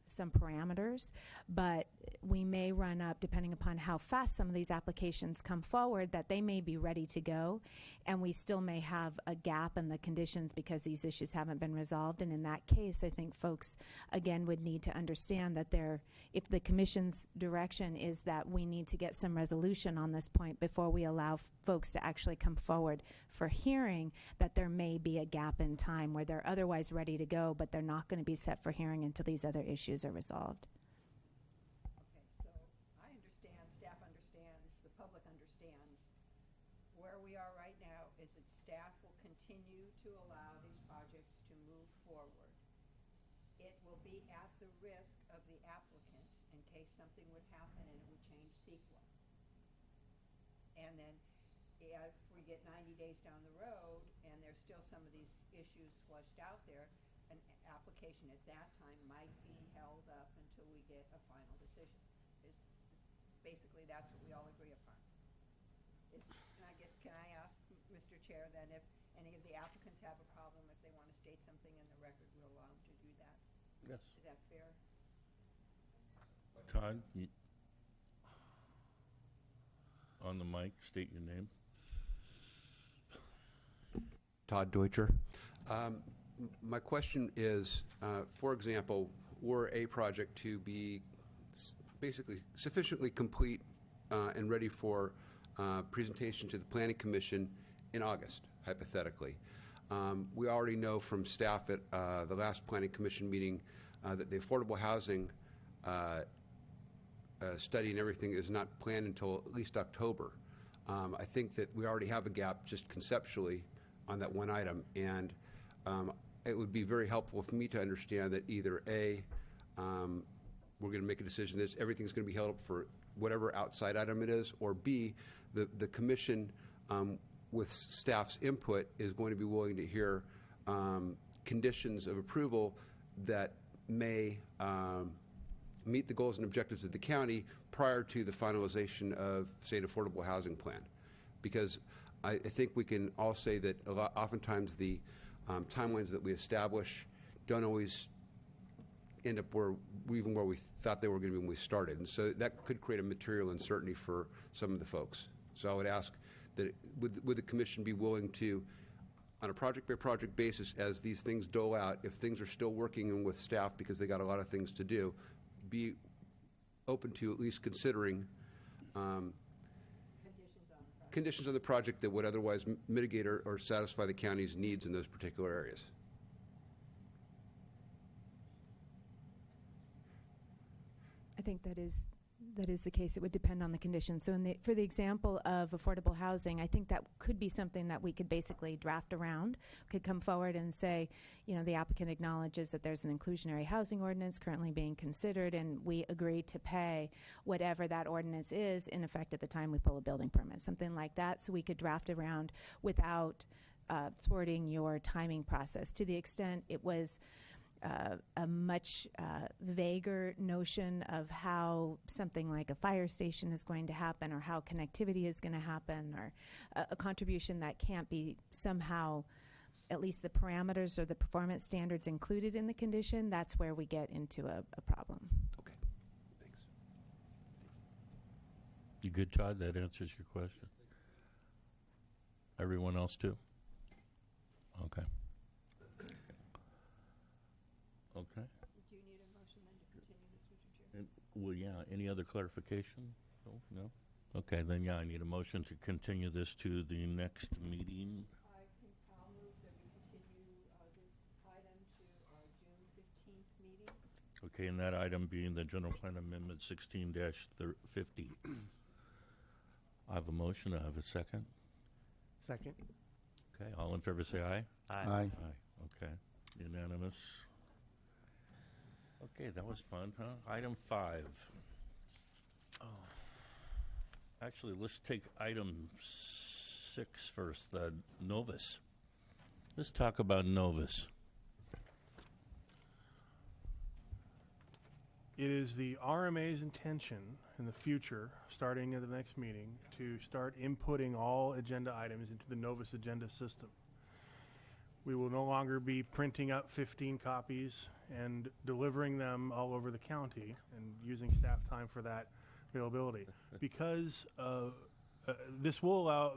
some parameters, but we may run up, depending upon how fast some of these applications come forward, that they may be ready to go, and we still may have a gap in the conditions because these issues haven't been resolved. And in that case, I think folks, again, would need to understand that if the Commission's direction is that we need to get some resolution on this point before we allow folks to actually come forward for hearing, that there may be a gap in time where they're otherwise ready to go, but they're not going to be set for hearing until these other issues are resolved. Okay, so I understand, staff understands, the public understands. Where we are right now is that staff will continue to allow these projects to move forward. It will be at the risk of the applicant in case something would happen and it would change CEQA. And then if we get 90 days down the road and there's still some of these issues flushed out there, an application at that time might be held up until we get a final decision. Basically, that's what we all agree upon. And I guess, can I ask, Mr. Chair, then if any of the applicants have a problem, if they want to state something in the record, we'll allow them to do that? Yes. Is that fair? Todd, on the mic, state your name. Todd Deutscher. My question is, for example, were a project to be basically sufficiently complete and ready for presentation to the Planning Commission in August, hypothetically. We already know from staff at the last Planning Commission meeting that the affordable housing study and everything is not planned until at least October. I think that we already have a gap just conceptually on that one item, and it would be very helpful for me to understand that either A, we're going to make a decision that everything's going to be held up for whatever outside item it is, or B, the commission, with staff's input, is going to be willing to hear conditions of approval that may meet the goals and objectives of the county prior to the finalization of, say, an affordable housing plan. Because I think we can all say that oftentimes the timelines that we establish don't always end up where we thought they were going to be when we started. And so that could create a material uncertainty for some of the folks. So I would ask that would the commission be willing to, on a project-by-project basis, as these things dole out, if things are still working with staff because they got a lot of things to do, be open to at least considering conditions on the project that would otherwise mitigate or satisfy the county's needs in those particular areas. I think that is the case. It would depend on the conditions. So for the example of affordable housing, I think that could be something that we could basically draft around, could come forward and say, the applicant acknowledges that there's an inclusionary housing ordinance currently being considered, and we agree to pay whatever that ordinance is in effect at the time we pull a building permit, something like that. So we could draft around without thwarting your timing process. To the extent it was a much vaguer notion of how something like a fire station is going to happen, or how connectivity is going to happen, or a contribution that can't be somehow, at least the parameters or the performance standards included in the condition, that's where we get into a problem. Okay, thanks. You good, Todd? That answers your question. Everyone else too? Okay. Okay. Do you need a motion then to continue this, Mr. Chair? Well, yeah. Any other clarification? No? Okay, then yeah, I need a motion to continue this to the next meeting. I'll move that we continue this item to our June 15th meeting. Okay, and that item being the General Plan Amendment 16-50. I have a motion. I have a second. Second. Okay, all in favor say aye. Aye. Okay, unanimous. Okay, that was fun, huh? Item 5. Oh. Actually, let's take item 6 first, the Novus. Let's talk about Novus. It is the RMA's intention in the future, starting at the next meeting, to start inputting all agenda items into the Novus agenda system. We will no longer be printing up 15 copies and delivering them all over the county and using staff time for that availability. Because this will allow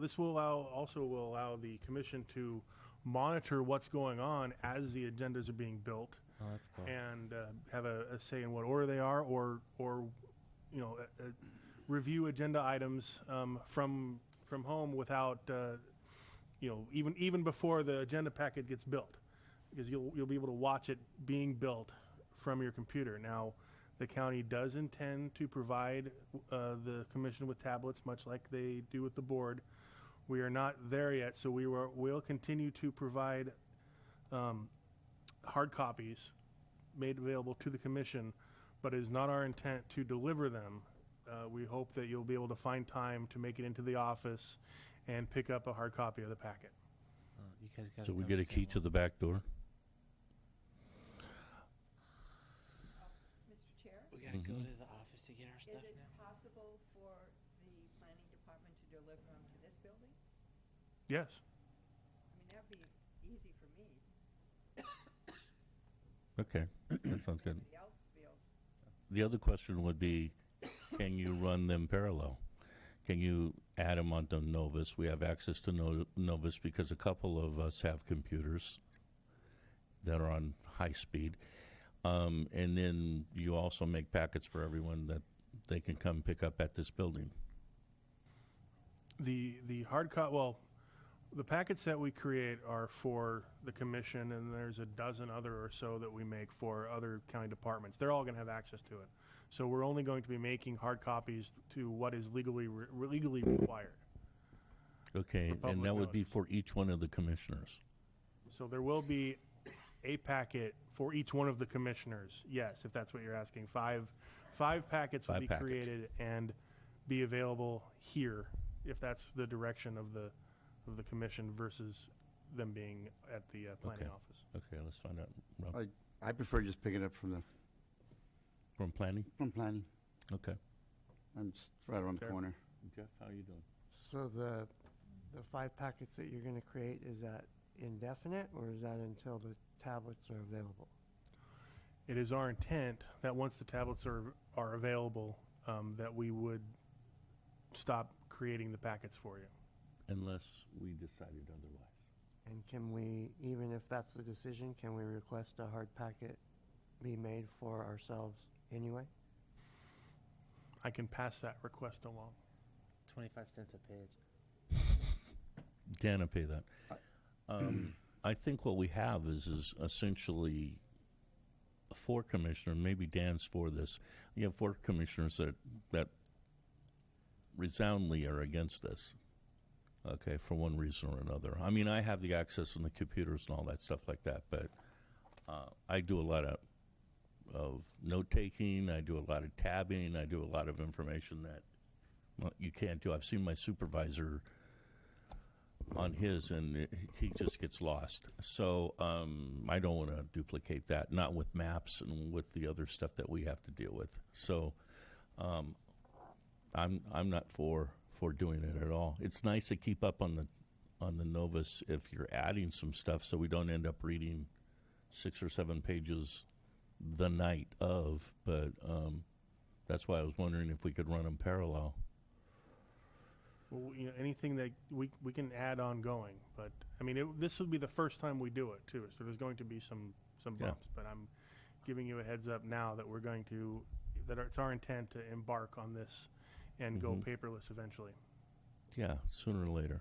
the commission to monitor what's going on as the agendas are being built. Oh, that's cool. And have a say in what order they are, or review agenda items from home without even before the agenda packet gets built, because you'll be able to watch it being built from your computer. Now, the county does intend to provide the commission with tablets, much like they do with the board. We are not there yet, so we'll continue to provide hard copies made available to the commission, but it is not our intent to deliver them. We hope that you'll be able to find time to make it into the office and pick up a hard copy of the packet. You guys got So we get a key to the back door? Mr. Chair? We got to go to the office to get our stuff Is it now? possible for the planning department to deliver them to this building? Yes. I mean, that'd be easy for me. Okay, that sounds good. Everybody else feels. The other question would be, can you run them parallel? Can you add them onto Novus? We have access to Novus because a couple of us have computers that are on high speed. And then you also make packets for everyone that they can come pick up at this building. The hard copy, well, the packets that we create are for the commission, and there's a dozen other or so that we make for other county departments. They're all going to have access to it. So we're only going to be making hard copies to what is legally required. Okay, and that would be for each one of the commissioners. So there will be a packet for each one of the commissioners. Yes, if that's what you're asking. Five packets will be created and be available here, if that's the direction of the commission versus them being at the planning office. Okay, let's find out. Rob. I prefer just picking up from planning. From planning. Okay. I'm just right around the corner. Jeff, how are you doing? So the 5 packets that you're going to create, is that indefinite, or is that until the tablets are available? it is our intent that once the tablets are available, that we would stop creating the packets for you. Unless we decided otherwise. And can we, even if that's the decision, can we request a hard packet be made for ourselves anyway? I can pass that request along. 25 cents a page. Dan, I pay that. I think what we have is essentially four commissioners, maybe Dan's for this. You have four commissioners that resoundingly are against this, okay, for one reason or another. I mean, I have the access on the computers and all that stuff like that, but I do a lot of note-taking, I do a lot of tabbing, I do a lot of information that you can't do. I've seen my supervisor on his, and he just gets lost. So I don't want to duplicate that, not with maps and with the other stuff that we have to deal with. So I'm not for doing it at all. It's nice to keep up on the Novus if you're adding some stuff, so we don't end up reading 6 or 7 pages the night of. But that's why I was wondering if we could run them parallel. Well, anything that we can add ongoing, but I mean, this will be the first time we do it too, so there's going to be some bumps. Yeah. But I'm giving you a heads up now that it's our intent to embark on this and go paperless eventually. Yeah, sooner or later.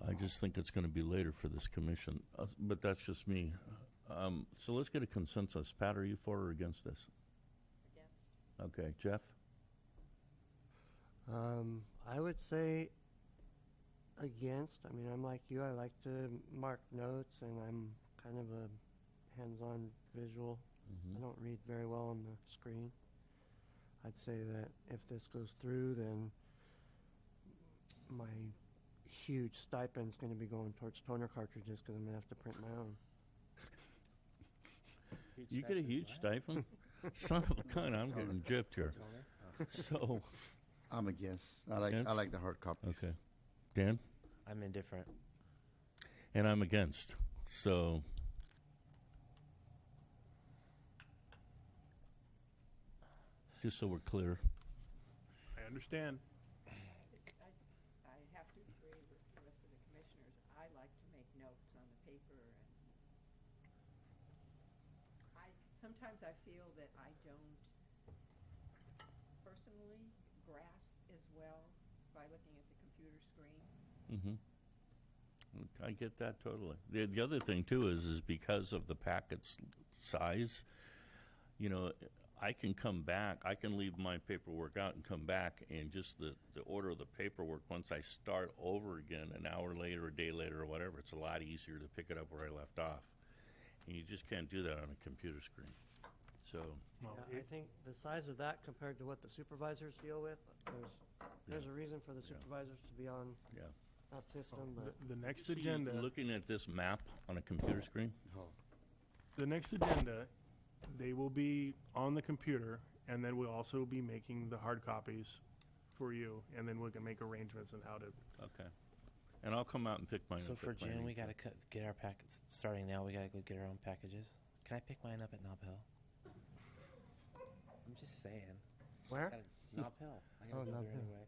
I just think it's going to be later for this commission, but that's just me. So let's get a consensus. Pat, are you for or against this? Against. Okay, Jeff? I would say against. I mean, I'm like you. I like to mark notes, and I'm kind of a hands-on visual. I don't read very well on the screen. I'd say that if this goes through, then my huge stipend's going to be going towards toner cartridges because I'm going to have to print my own. You get a huge stipend? Son of a gun, I'm getting gypped here. So... I'm against. I like the hard copies. Okay. Dan? I'm indifferent. And I'm against. So just so we're clear. I understand. I have to agree with the rest of the commissioners. I like to make notes on the paper, and sometimes I feel that I don't personally grasp as well by looking at the computer screen. I get that totally. The other thing too is because of the packet's size, I can come back, I can leave my paperwork out and come back, and just the order of the paperwork, once I start over again an hour later, a day later, or whatever, it's a lot easier to pick it up where I left off. And you just can't do that on a computer screen. So I think the size of that compared to what the supervisors deal with, there's a reason for the supervisors to be on that system. But The next See, agenda. looking at this map on a computer screen? The next agenda, they will be on the computer, and then we'll also be making the hard copies for you, and then we can make arrangements on how to. Okay. And I'll come out and pick mine So up. for at June, planning. we got to get our packets. Starting now, we got to go get our own packages. Can I pick mine up at Nob Hill? I'm just saying. Where? Nob Hill. I gotta go Nob there Hill. anyway.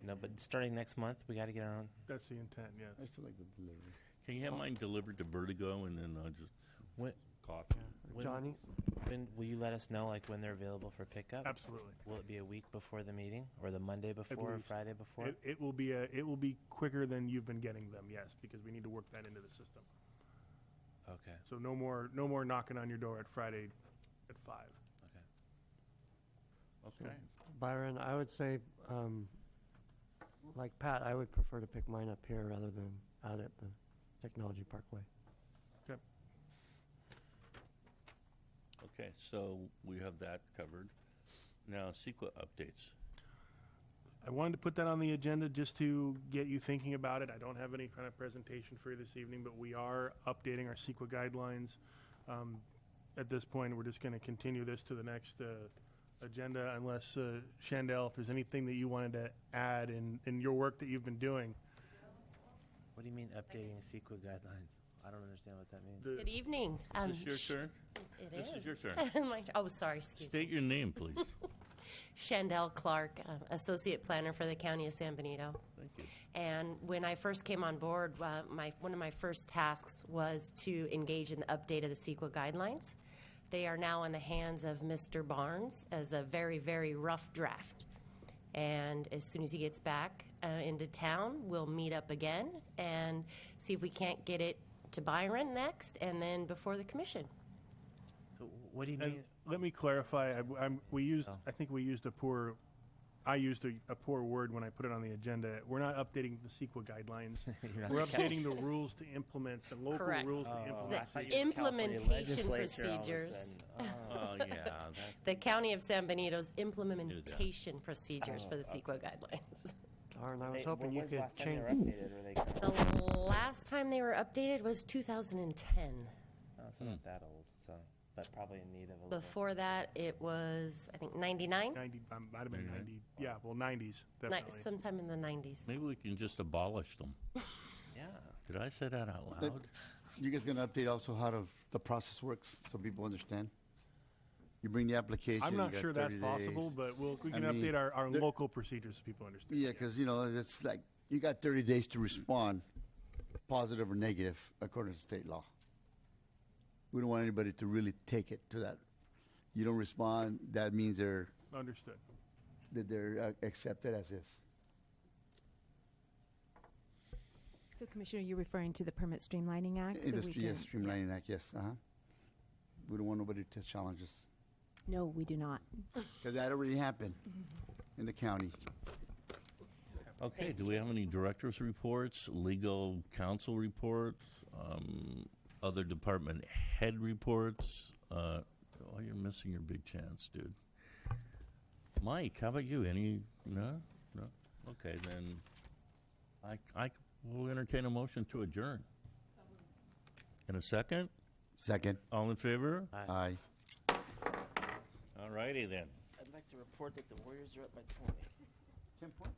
No, but starting next month, we got to get our own. That's the intent, yes. I still like the delivery. Can you have mine delivered to Vertigo and then I'll just When, cough? Johnny's? When will you let us know, when they're available for pickup? Absolutely. Will it be a week before the meeting, or the Monday before, or believe so. Friday before? It will be quicker than you've been getting them, yes, because we need to work that into the system. Okay. So no more knocking on your door at Friday at 5. Okay. Byron, I would say, like Pat, I would prefer to pick mine up here rather than out at the Technology Parkway. Okay. Okay, so we have that covered. Now, CEQA updates. I wanted to put that on the agenda just to get you thinking about it. I don't have any kind of presentation for you this evening, but we are updating our CEQA guidelines. At this point, we're just going to continue this to the next agenda unless, Chandel, if there's anything that you wanted to add in your work that you've been doing. What do you mean updating CEQA guidelines? I don't understand what that means. Good evening. Is this your turn? It This is your turn. Oh, sorry, excuse me. State your name, please. Chandel Clark, Associate Planner for the County of San Benito. Thank you. And when I first came on board, one of my first tasks was to engage in the update of the CEQA guidelines. They are now in the hands of Mr. Barnes as a very, very rough draft. And as soon as he gets back into town, we'll meet up again and see if we can't get it to Byron next and then before the commission. So what do you And mean? let me clarify. I think we used a poor. I used a poor word when I put it on the agenda. We're not updating the CEQA guidelines. We're updating the rules to implement the local Correct. rules to implement. It's the implementation procedures. Oh, yeah. The County of San Benito's implementation procedures for the CEQA guidelines. Darn, I was When hoping you was the could last time they change. were updated? Were they kind The last time they were updated was 2010. oh, so not that old, so but probably in need of a little. Before that, it was, I think, 99? 90 might have been 90. Yeah, well, 90s definitely. Sometime in the 90s. Maybe we can just abolish them. Yeah. Did I say that out But loud? you guys gonna update also how the process works so people understand? You bring the application. I'm you not got sure that's 30 possible, days. but we I can mean, update our there- local procedures so people understand. Yeah, because it's like you got 30 days to respond, positive or negative, according to state law. We don't want anybody to really take it to that. You don't respond, that means they're Understood. accepted as is. So, Commissioner, you're referring to the Permit Streamlining Act? So we Industry, yes, can- Streamlining Act, yes. We don't want nobody to challenge us No, we do not. because that already happened in the county. Okay, do we have any director's reports, legal counsel reports, other department head reports? Oh, you're missing your big chance, dude. Mike, how about you? Any? No? No? Okay, then I will entertain a motion to adjourn. In a second? Second. All in favor? Aye. All righty then. I'd like to report that the Warriors are up by 20. 10 points?